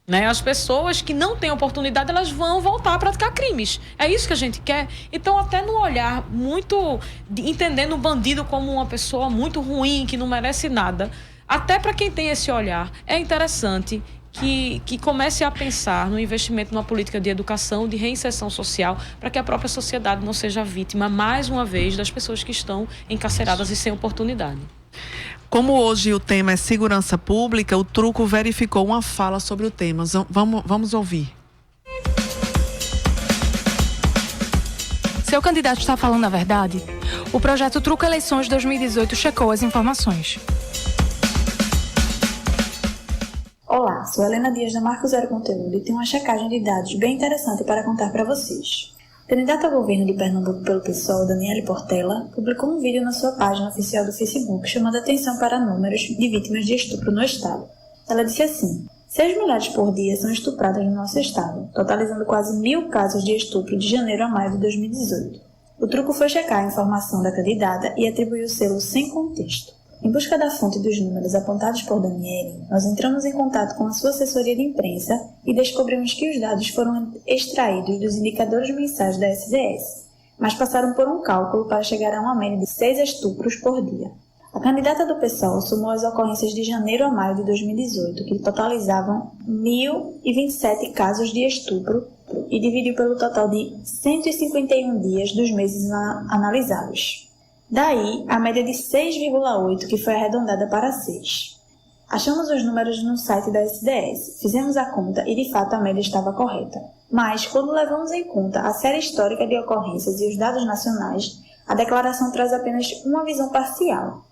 Né? As pessoas que não têm oportunidade, elas vão voltar a praticar crimes. É isso que a gente quer. Então, até no olhar muito... entendendo o bandido como uma pessoa muito ruim, que não merece nada, até para quem tem esse olhar, é interessante que comece a pensar no investimento numa política de educação, de reinserção social, para que a própria sociedade não seja vítima, mais uma vez, das pessoas que estão encarceradas e sem oportunidade. Como hoje o tema é segurança pública, o Truco verificou uma fala sobre o tema. Vamos ouvir. Seu candidato está falando a verdade? O projeto Truco Eleições 2018 checou as informações. Olá, sou Helena Dias da Marco Zero Conteúdo e tenho uma checagem de dados bem interessante para contar para vocês. O candidato ao governo de Pernambuco pelo PSOL, Daniele Portela, publicou um vídeo na sua página oficial do Facebook chamando atenção para números de vítimas de estupro no estado. Ela disse assim: 6 mulheres por dia são estupradas no nosso estado, totalizando quase 1.000 casos de estupro de janeiro a maio de 2018. O Truco foi checar a informação da candidata e atribuiu o selo sem contexto. Em busca da fonte dos números apontados por Daniele, nós entramos em contato com a sua assessoria de imprensa e descobrimos que os dados foram extraídos dos indicadores mensais da SDS, mas passaram por um cálculo para chegar a uma média de 6 estupros por dia. A candidata do PSOL somou as ocorrências de janeiro a maio de 2018, que totalizavam 1.027 casos de estupro, e dividiu pelo total de 151 dias dos meses analisados. Daí, a média de 6,8, que foi arredondada para 6. Achamos os números no site da SDS, fizemos a conta e, de fato, a média estava correta. Mas, quando levamos em conta a série histórica de ocorrências e os dados nacionais, a declaração traz apenas uma visão parcial.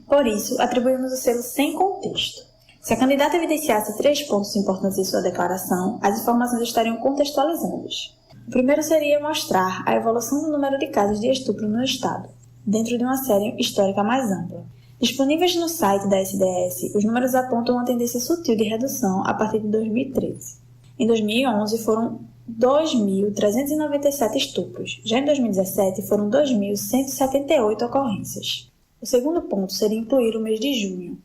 Por isso, atribuímos o selo sem contexto. Se a candidata evidenciasse 3 pontos importantes em sua declaração, as informações estariam contextualizadas. O primeiro seria mostrar a evolução do número de casos de estupro no estado, dentro de uma série histórica mais ampla. Disponíveis no site da SDS, os números apontam uma tendência sutil de redução a partir de 2013. Em 2011 foram 2.397 estupros. Já em 2017 foram 2.178 ocorrências. O segundo ponto seria incluir o mês de junho,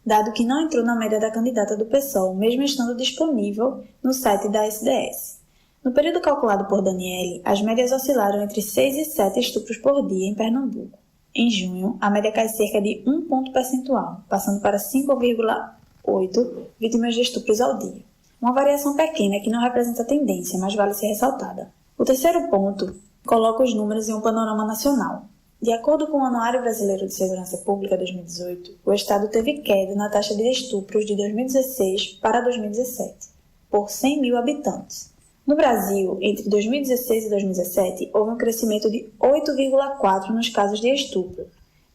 dado que não entrou na média da candidata do PSOL, mesmo estando disponível no site da SDS. No período calculado por Daniele, as médias oscilaram entre 6 e 7 estupros por dia em Pernambuco. Em junho, a média cai cerca de 1 ponto percentual, passando para 5,8 vítimas de estupros ao dia. Uma variação pequena que não representa tendência, mas vale ser ressaltada. O terceiro ponto coloca os números em um panorama nacional. De acordo com o Anuário Brasileiro de Segurança Pública 2018, o Estado teve queda na taxa de estupros de 2016 para 2017, por 100 mil habitantes. No Brasil, entre 2016 e 2017, houve um crescimento de 8,4 nos casos de estupro,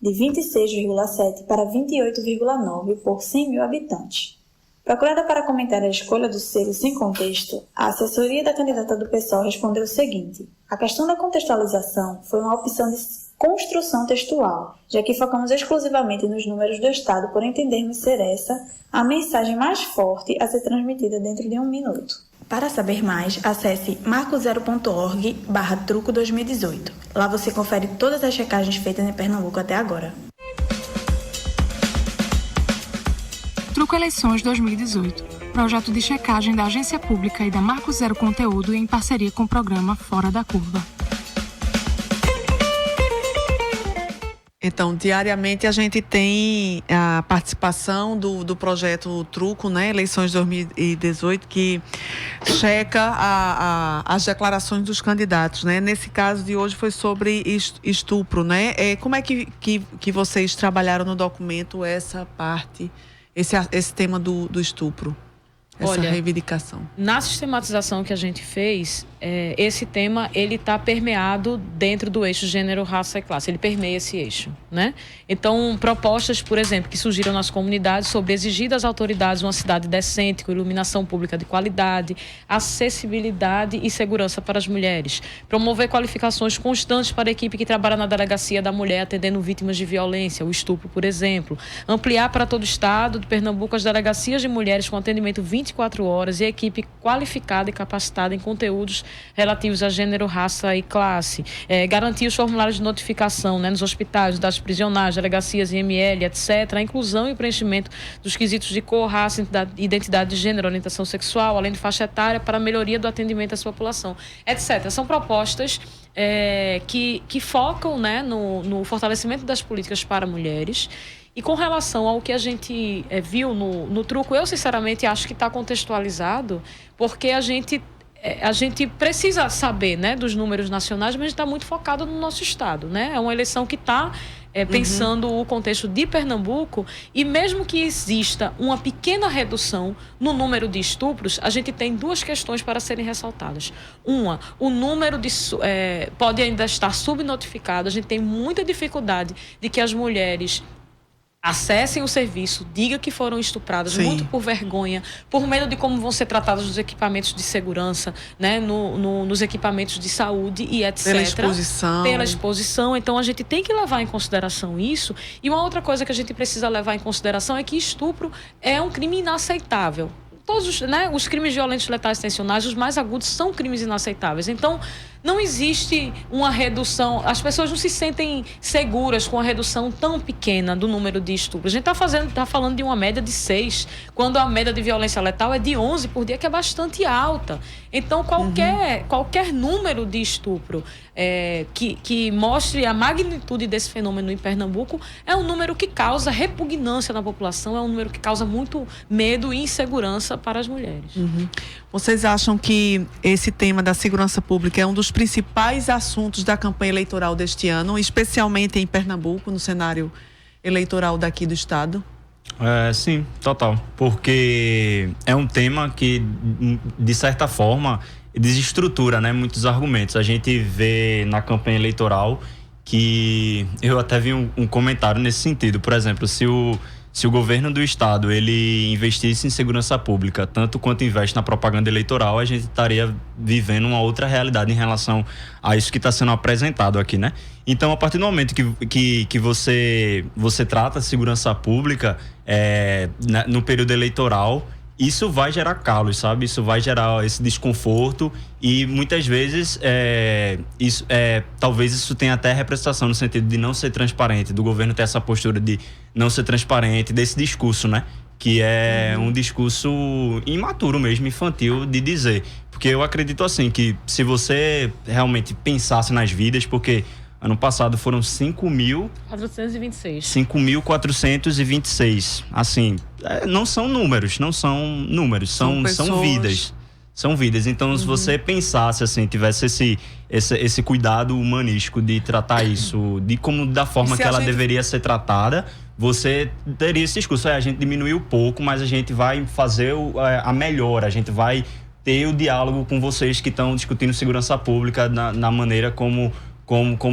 de 26,7 para 28,9 por 100 mil habitantes. Procurada para comentar a escolha do selo sem contexto, a assessoria da candidata do PSOL respondeu o seguinte: a questão da contextualização foi uma opção de construção textual, já que focamos exclusivamente nos números do Estado por entendermos ser essa a mensagem mais forte a ser transmitida dentro de 1 minuto. Para saber mais, acesse marcozero.org/truco 2018. Lá você confere todas as checagens feitas em Pernambuco até agora. Truco Eleições 2018. Projeto de checagem da Agência Pública e da Marco Zero Conteúdo em parceria com o programa Fora da Curva. Então, diariamente a gente tem a participação do projeto Truco, né, Eleições 2018, que checa as declarações dos candidatos, né? Nesse caso de hoje foi sobre estupro, né? Como é que vocês trabalharam no documento essa parte, esse tema do estupro, essa reivindicação? Na sistematização que a gente fez, esse tema ele está permeado dentro do eixo gênero, raça e classe. Ele permeia esse eixo, né? Então, propostas, por exemplo, que surgiram nas comunidades sobre exigir das autoridades uma cidade decente, com iluminação pública de qualidade, acessibilidade e segurança para as mulheres. Promover qualificações constantes para a equipe que trabalha na delegacia da mulher atendendo vítimas de violência, o estupro, por exemplo. Ampliar para todo o estado de Pernambuco as delegacias de mulheres com atendimento 24 horas e equipe qualificada e capacitada em conteúdos relativos a gênero, raça e classe. Garantir os formulários de notificação, né, nos hospitais, das prisionais, delegacias, IML, etc. A inclusão e o preenchimento dos quesitos de cor, raça, identidade de gênero, orientação sexual, além de faixa etária, para a melhoria do atendimento à sua população, etc. São propostas que focam, né, no fortalecimento das políticas para mulheres. E com relação ao que a gente viu no truco, eu sinceramente acho que está contextualizado, porque a gente precisa saber, né, dos números nacionais, mas a gente está muito focado no nosso estado, né? É uma eleição que está pensando o contexto de Pernambuco, e mesmo que exista uma pequena redução no número de estupros, a gente tem duas questões para serem ressaltadas. Uma, o número pode ainda estar subnotificado. A gente tem muita dificuldade de que as mulheres acessem o serviço, digam que foram estupradas, muito por vergonha, por medo de como vão ser tratadas nos equipamentos de segurança, né, nos equipamentos de saúde e etc. Pela exposição. Então, a gente tem que levar em consideração isso. E uma outra coisa que a gente precisa levar em consideração é que estupro é um crime inaceitável. Todos os crimes violentos, letais, intencionais, os mais agudos, são crimes inaceitáveis. Então, não existe uma redução, as pessoas não se sentem seguras com a redução tão pequena do número de estupros. A gente está falando de uma média de 6, quando a média de violência letal é de 11 por dia, que é bastante alta. Então, qualquer número de estupro que mostre a magnitude desse fenômeno em Pernambuco é um número que causa repugnância na população, é um número que causa muito medo e insegurança para as mulheres. Vocês acham que esse tema da segurança pública é um dos principais assuntos da campanha eleitoral deste ano, especialmente em Pernambuco, no cenário eleitoral daqui do estado? Sim, total. Porque é um tema que, de certa forma, desestrutura, né, muitos argumentos. A gente vê na campanha eleitoral que eu até vi um comentário nesse sentido. Por exemplo, se o governo do estado ele investisse em segurança pública tanto quanto investe na propaganda eleitoral, a gente estaria vivendo uma outra realidade em relação a isso que está sendo apresentado aqui, né? Então, a partir do momento que você trata a segurança pública no período eleitoral, isso vai gerar calos, sabe? Isso vai gerar esse desconforto e muitas vezes talvez isso tenha até representação no sentido de não ser transparente, do governo ter essa postura de não ser transparente, desse discurso, né? Que é um discurso imaturo mesmo, infantil de dizer. Porque eu acredito assim, que se você realmente pensasse nas vidas, porque ano passado foram 5.426. 5.426. Assim, não são números, são vidas. São vidas. Então, se você pensasse assim, tivesse esse cuidado humanístico de tratar isso da forma que ela deveria ser tratada, você teria esse discurso. A gente diminuiu pouco, mas a gente vai fazer a melhora, a gente vai ter o diálogo com vocês que estão discutindo segurança pública na maneira como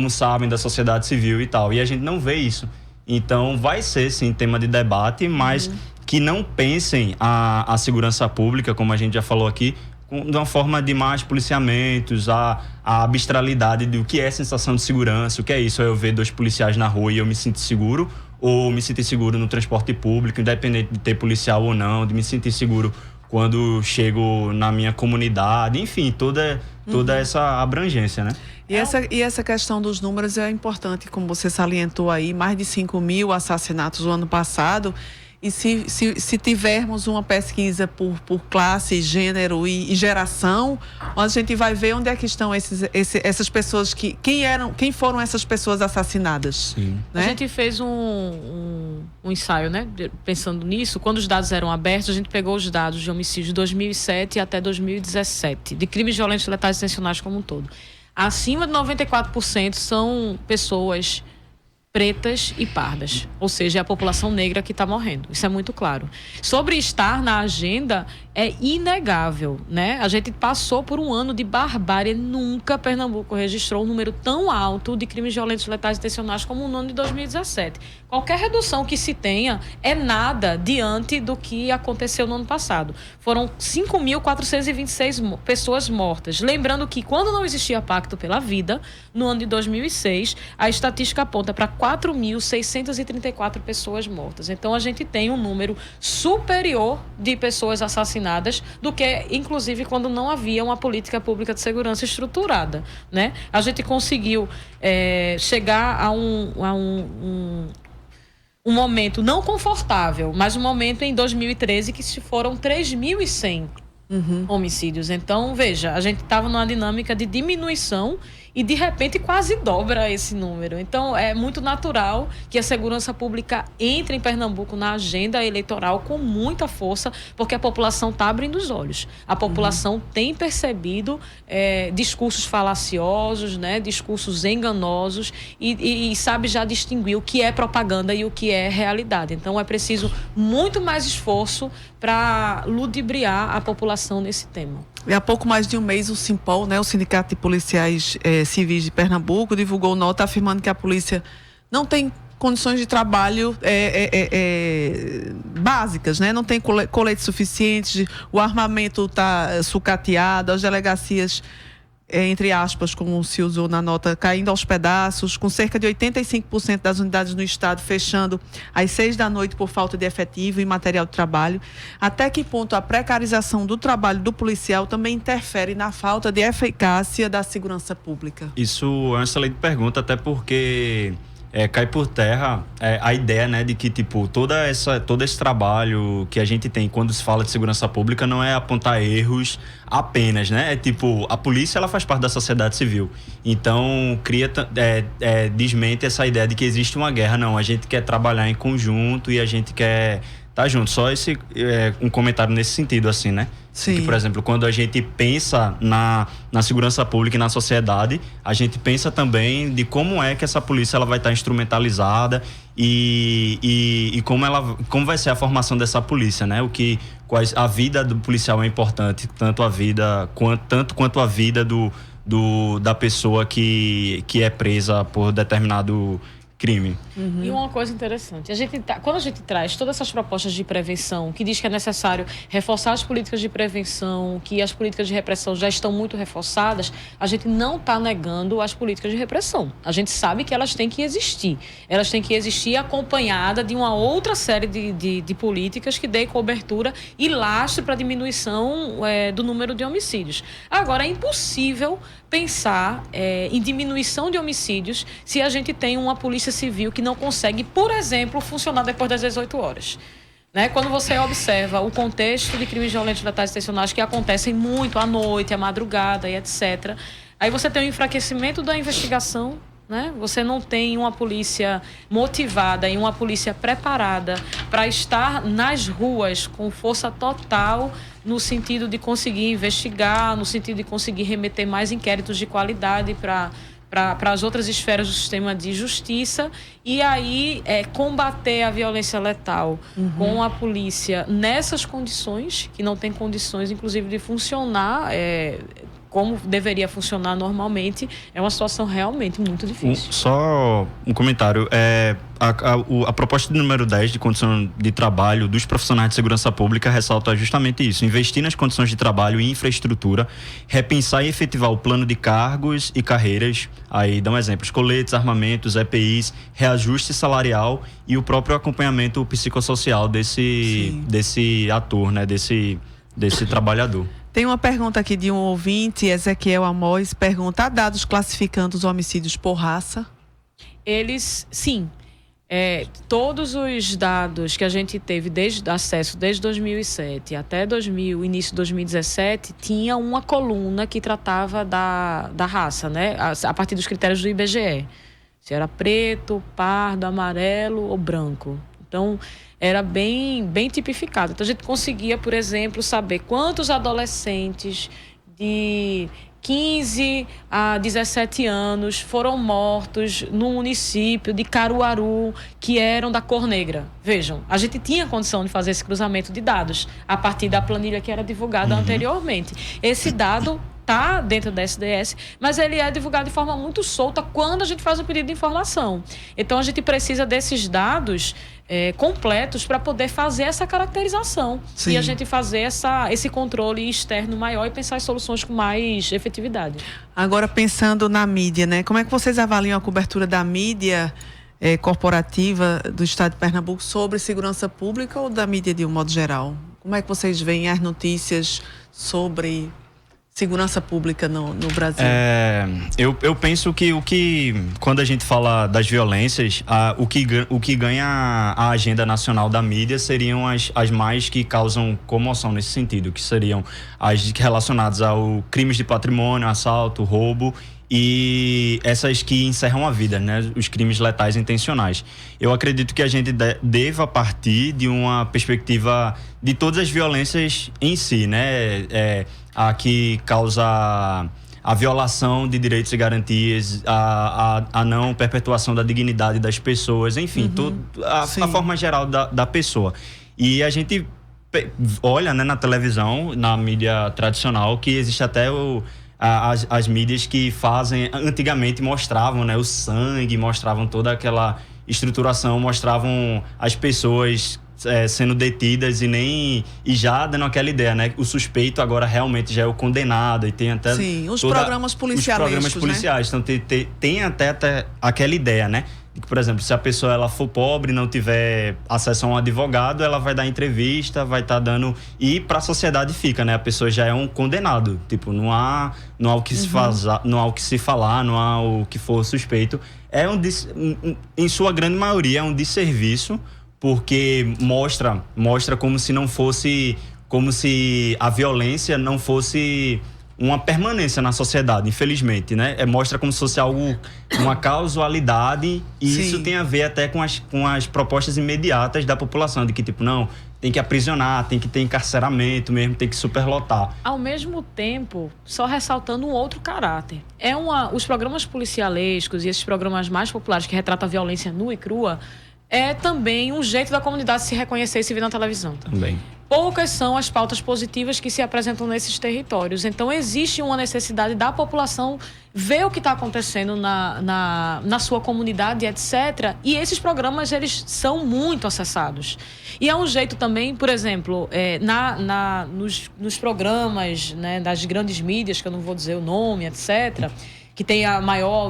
sabem da sociedade civil e tal. E a gente não vê isso. Então, vai ser, sim, tema de debate, mas que não pensem a segurança pública, como a gente já falou aqui, de uma forma de mais policiamentos, a abstralidade do que é sensação de segurança, o que é isso, é eu ver 2 policiais na rua e eu me sinto seguro, ou me sentir seguro no transporte público, independente de ter policial ou não, de me sentir seguro quando chego na minha comunidade, enfim, toda essa abrangência, né? E essa questão dos números é importante, como você salientou aí, mais de 5.000 assassinatos no ano passado. E se tivermos uma pesquisa por classe, gênero e geração, a gente vai ver onde é que estão essas pessoas, quem foram essas pessoas assassinadas. Sim. Né? A gente fez um ensaio, né? Pensando nisso, quando os dados eram abertos, a gente pegou os dados de homicídio de 2007 até 2017, de crimes violentos, letais e intencionais como um todo. Acima de 94% são pessoas pretas e pardas, ou seja, é a população negra que está morrendo. Isso é muito claro. Sobre estar na agenda, é inegável, né? A gente passou por um ano de barbárie. Nunca Pernambuco registrou um número tão alto de crimes violentos, letais e intencionais como no ano de 2017. Qualquer redução que se tenha é nada diante do que aconteceu no ano passado. Foram 5.426 pessoas mortas. Lembrando que quando não existia Pacto pela Vida, no ano de 2006, a estatística aponta para 4.634 pessoas mortas. Então, a gente tem um número superior de pessoas assassinadas do que, inclusive, quando não havia uma política pública de segurança estruturada, né? A gente conseguiu chegar a um momento não confortável, mas um momento em 2013 que foram 3.100 homicídios. Então, veja, a gente estava numa dinâmica de diminuição e, de repente, quase dobra esse número. Então, é muito natural que a segurança pública entre em Pernambuco na agenda eleitoral com muita força, porque a população está abrindo os olhos. A população tem percebido discursos falaciosos, né, discursos enganosos e sabe já distinguir o que é propaganda e o que é realidade. Então, é preciso muito mais esforço para ludibriar a população nesse tema. E há pouco mais de um mês, o Simpol, né, o Sindicato de Policiais Civis de Pernambuco, divulgou nota afirmando que a polícia não tem condições de trabalho básicas, né? Não tem coletes suficientes, o armamento está sucateado, as delegacias, entre aspas, como se usou na nota, caindo aos pedaços, com cerca de 85% das unidades no estado fechando às 6 da noite por falta de efetivo e material de trabalho. Até que ponto a precarização do trabalho do policial também interfere na falta de eficácia da segurança pública? Isso é uma excelente pergunta, até porque cai por terra a ideia, né, de que tipo todo esse trabalho que a gente tem quando se fala de segurança pública não é apontar erros apenas, né? É tipo, a polícia, ela faz parte da sociedade civil, então desmente essa ideia de que existe uma guerra. Não, a gente quer trabalhar em conjunto e a gente quer estar junto. Só um comentário nesse sentido, assim, né? Sim. Que, por exemplo, quando a gente pensa na segurança pública e na sociedade, a gente pensa também de como é que essa polícia ela vai estar instrumentalizada e como vai ser a formação dessa polícia, né? A vida do policial é importante, tanto quanto a vida da pessoa que é presa por determinado crime. E uma coisa interessante, quando a gente traz todas essas propostas de prevenção, que diz que é necessário reforçar as políticas de prevenção, que as políticas de repressão já estão muito reforçadas, a gente não está negando as políticas de repressão. A gente sabe que elas têm que existir. Elas têm que existir acompanhada de uma outra série de políticas que dê cobertura e lastro para a diminuição do número de homicídios. Agora, é impossível pensar em diminuição de homicídios se a gente tem uma polícia civil que não consegue, por exemplo, funcionar depois das 18 horas. Né? Quando você observa o contexto de crimes violentos, letais e intencionais que acontecem muito à noite, à madrugada e etc., aí você tem um enfraquecimento da investigação, né? Você não tem uma polícia motivada e uma polícia preparada para estar nas ruas com força total, no sentido de conseguir investigar, no sentido de conseguir remeter mais inquéritos de qualidade para as outras esferas do sistema de justiça, e aí combater a violência letal com a polícia nessas condições, que não tem condições, inclusive, de funcionar como deveria funcionar normalmente, é uma situação realmente muito difícil. Só um comentário. A proposta de número 10 de condição de trabalho dos profissionais de segurança pública ressalta justamente isso: investir nas condições de trabalho e infraestrutura, repensar e efetivar o plano de cargos e carreiras. Aí dá um exemplo: coletes, armamentos, EPIs, reajuste salarial e o próprio acompanhamento psicossocial desse ator, né, desse trabalhador. Tem uma pergunta aqui de um ouvinte, Ezequiel Amós, pergunta: há dados classificando os homicídios por raça? Sim. Todos os dados que a gente teve desde 2007 até início de 2017, tinha uma coluna que tratava da raça, né? A partir dos critérios do IBGE. Se era preto, pardo, amarelo ou branco. Então, era bem tipificado. Então, a gente conseguia, por exemplo, saber quantos adolescentes 15 a 17 anos foram mortos no município de Caruaru, que eram da cor negra. Vejam, a gente tinha condição de fazer esse cruzamento de dados a partir da planilha que era divulgada anteriormente. Esse dado está dentro da SDS, mas ele é divulgado de forma muito solta quando a gente faz o pedido de informação. Então, a gente precisa desses dados completos para poder fazer essa caracterização. Sim. E a gente fazer esse controle externo maior e pensar em soluções com mais efetividade. Agora, pensando na mídia, né? Como é que vocês avaliam a cobertura da mídia corporativa do Estado de Pernambuco sobre segurança pública ou da mídia de um modo geral? Como é que vocês veem as notícias sobre segurança pública no Brasil? Eu penso que quando a gente fala das violências, o que ganha a agenda nacional da mídia seriam as mais que causam comoção nesse sentido, que seriam as relacionadas ao crimes de patrimônio, assalto, roubo e essas que encerram a vida, né? Os crimes letais intencionais. Eu acredito que a gente deva partir de uma perspectiva de todas as violências em si, né? A que causa a violação de direitos e garantias, a não perpetuação da dignidade das pessoas, enfim, a forma geral da pessoa. E a gente olha, né, na televisão, na mídia tradicional, que existe até as mídias que antigamente mostravam, né, o sangue, mostravam toda aquela estruturação, mostravam as pessoas sendo detidas e já dando aquela ideia, né? O suspeito agora realmente já é o condenado e tem até... Sim, os programas policiais. Os programas policiais, né? Então tem até aquela ideia, né? De que, por exemplo, se a pessoa ela for pobre, não tiver acesso a um advogado, ela vai dar entrevista, vai estar dando... E para a sociedade fica, né? A pessoa já é um condenado. Tipo, não há o que se não há o que se falar, não há o que for suspeito. Em sua grande maioria, é um desserviço, porque mostra como se não fosse, como se a violência não fosse uma permanência na sociedade, infelizmente, né? Mostra como se fosse algo, uma causalidade, e Sim. Isso tem a ver até com as propostas imediatas da população, de que tipo, não, tem que aprisionar, tem que ter encarceramento mesmo, tem que superlotar. Ao mesmo tempo, só ressaltando um outro caráter. Os programas policialescos e esses programas mais populares que retratam a violência nua e crua é também um jeito da comunidade se reconhecer e se ver na televisão. Também. Poucas são as pautas positivas que se apresentam nesses territórios. Então, existe uma necessidade da população ver o que está acontecendo na sua comunidade, etc. E esses programas, eles são muito acessados. E é um jeito também, por exemplo, nos programas, né, das grandes mídias, que eu não vou dizer o nome, etc., que tem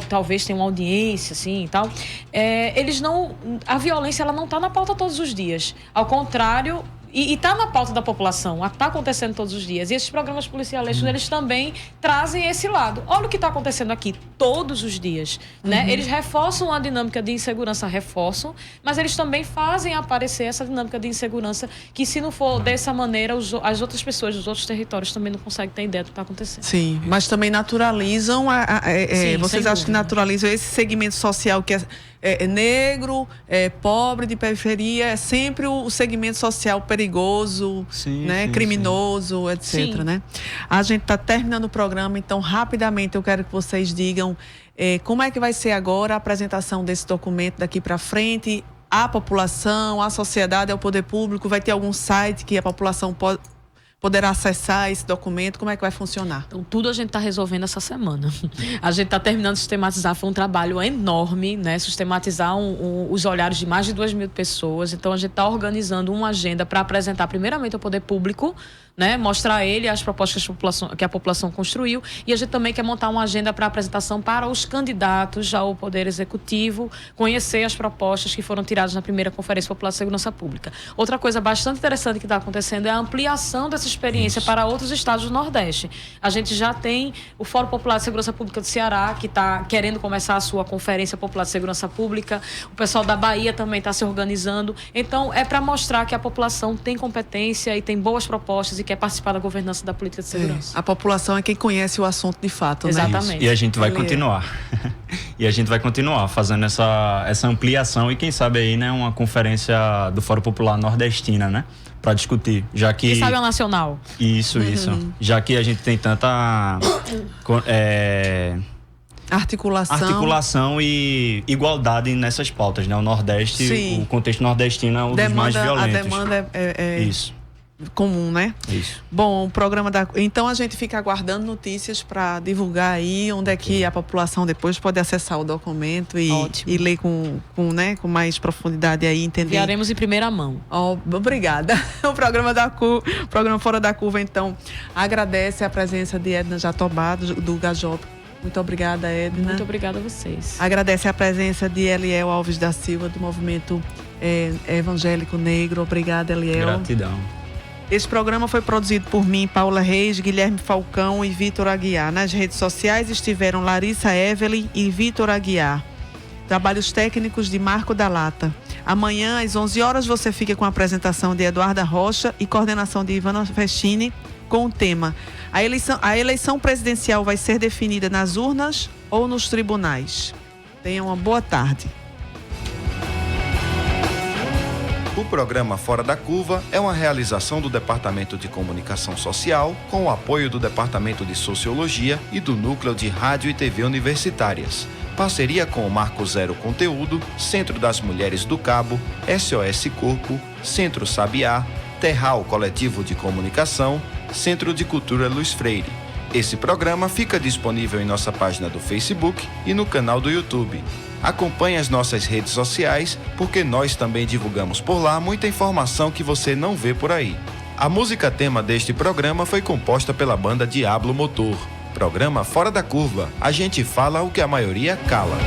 talvez tenha uma audiência, assim, e tal, a violência, ela não está na pauta todos os dias. Ao contrário, e está na pauta da população, está acontecendo todos os dias. E esses programas policiais, eles também trazem esse lado. Olha o que está acontecendo aqui todos os dias, né? Eles reforçam a dinâmica de insegurança, mas eles também fazem aparecer essa dinâmica de insegurança, que se não for dessa maneira, as outras pessoas dos outros territórios também não conseguem ter ideia do que está acontecendo. Sim, mas também naturalizam, Sim, vocês acham que naturalizam esse segmento social que é negro, pobre, de periferia, é sempre o segmento social perigoso, sim, né, sim, criminoso, sim. etc. Sim. Né? A gente está terminando o programa, então rapidamente eu quero que vocês digam como é que vai ser agora a apresentação desse documento daqui para frente, à população, à sociedade, ao poder público. Vai ter algum site que a população poderá acessar esse documento? Como é que vai funcionar? Então, tudo a gente está resolvendo essa semana. A gente está terminando de sistematizar, foi um trabalho enorme, né? Sistematizar os olhares de mais de 2.000 pessoas. Então, a gente está organizando uma agenda para apresentar primeiramente ao poder público, né? Mostrar a ele as propostas que a população construiu, e a gente também quer montar uma agenda para apresentação para os candidatos ao Poder Executivo, conhecer as propostas que foram tiradas na primeira Conferência Popular de Segurança Pública. Outra coisa bastante interessante que está acontecendo é a ampliação dessa experiência para outros estados do Nordeste. A gente já tem o Fórum Popular de Segurança Pública do Ceará, que está querendo começar a sua Conferência Popular de Segurança Pública, o pessoal da Bahia também está se organizando. Então, é para mostrar que a população tem competência e tem boas propostas e quer participar da governança da política de segurança. A população é quem conhece o assunto de fato, Exatamente. né? Isso. E a gente vai continuar. E a gente vai continuar fazendo essa ampliação e quem sabe aí, né, uma conferência do Fórum Popular Nordestina, né? Para discutir, já que... Quem sabe a nacional. Isso. Já que a gente tem tanta... articulação e igualdade nessas pautas, né? O Nordeste, Sim. o contexto nordestino é um dos mais violentos. A demanda é Isso. comum, né? Isso. Bom, o programa então a gente fica aguardando notícias para divulgar aí onde é que a população depois pode acessar o documento e ler com mais profundidade aí, entender. Enviaremos em primeira mão. Obrigada. O programa Fora da Curva, então, agradece a presença de Edna Jatobá, do Gajop. Muito obrigada, Edna. Muito obrigada a vocês. Agradece a presença de Eliel Alves da Silva, do Movimento Evangélico Negro. Obrigada, Eliel. Gratidão. Esse programa foi produzido por mim, Paula Reis, Guilherme Falcão e Vitor Aguiar. Nas redes sociais estiveram Larissa Evelyn e Vitor Aguiar. Trabalhos técnicos de Marco da Lata. Amanhã, às 11 horas, você fica com a apresentação de Eduarda Rocha e coordenação de Ivana Festini com o tema: a eleição presidencial vai ser definida nas urnas ou nos tribunais? Tenham uma boa tarde. O programa Fora da Curva é uma realização do Departamento de Comunicação Social com o apoio do Departamento de Sociologia e do Núcleo de Rádio e TV Universitárias. Parceria com o Marco Zero Conteúdo, Centro das Mulheres do Cabo, SOS Corpo, Centro Sabiá, Terral Coletivo de Comunicação, Centro de Cultura Luiz Freire. Esse programa fica disponível em nossa página do Facebook e no canal do YouTube. Acompanhe as nossas redes sociais, porque nós também divulgamos por lá muita informação que você não vê por aí. A música tema deste programa foi composta pela banda Diablo Motor. Programa Fora da Curva. A gente fala o que a maioria cala.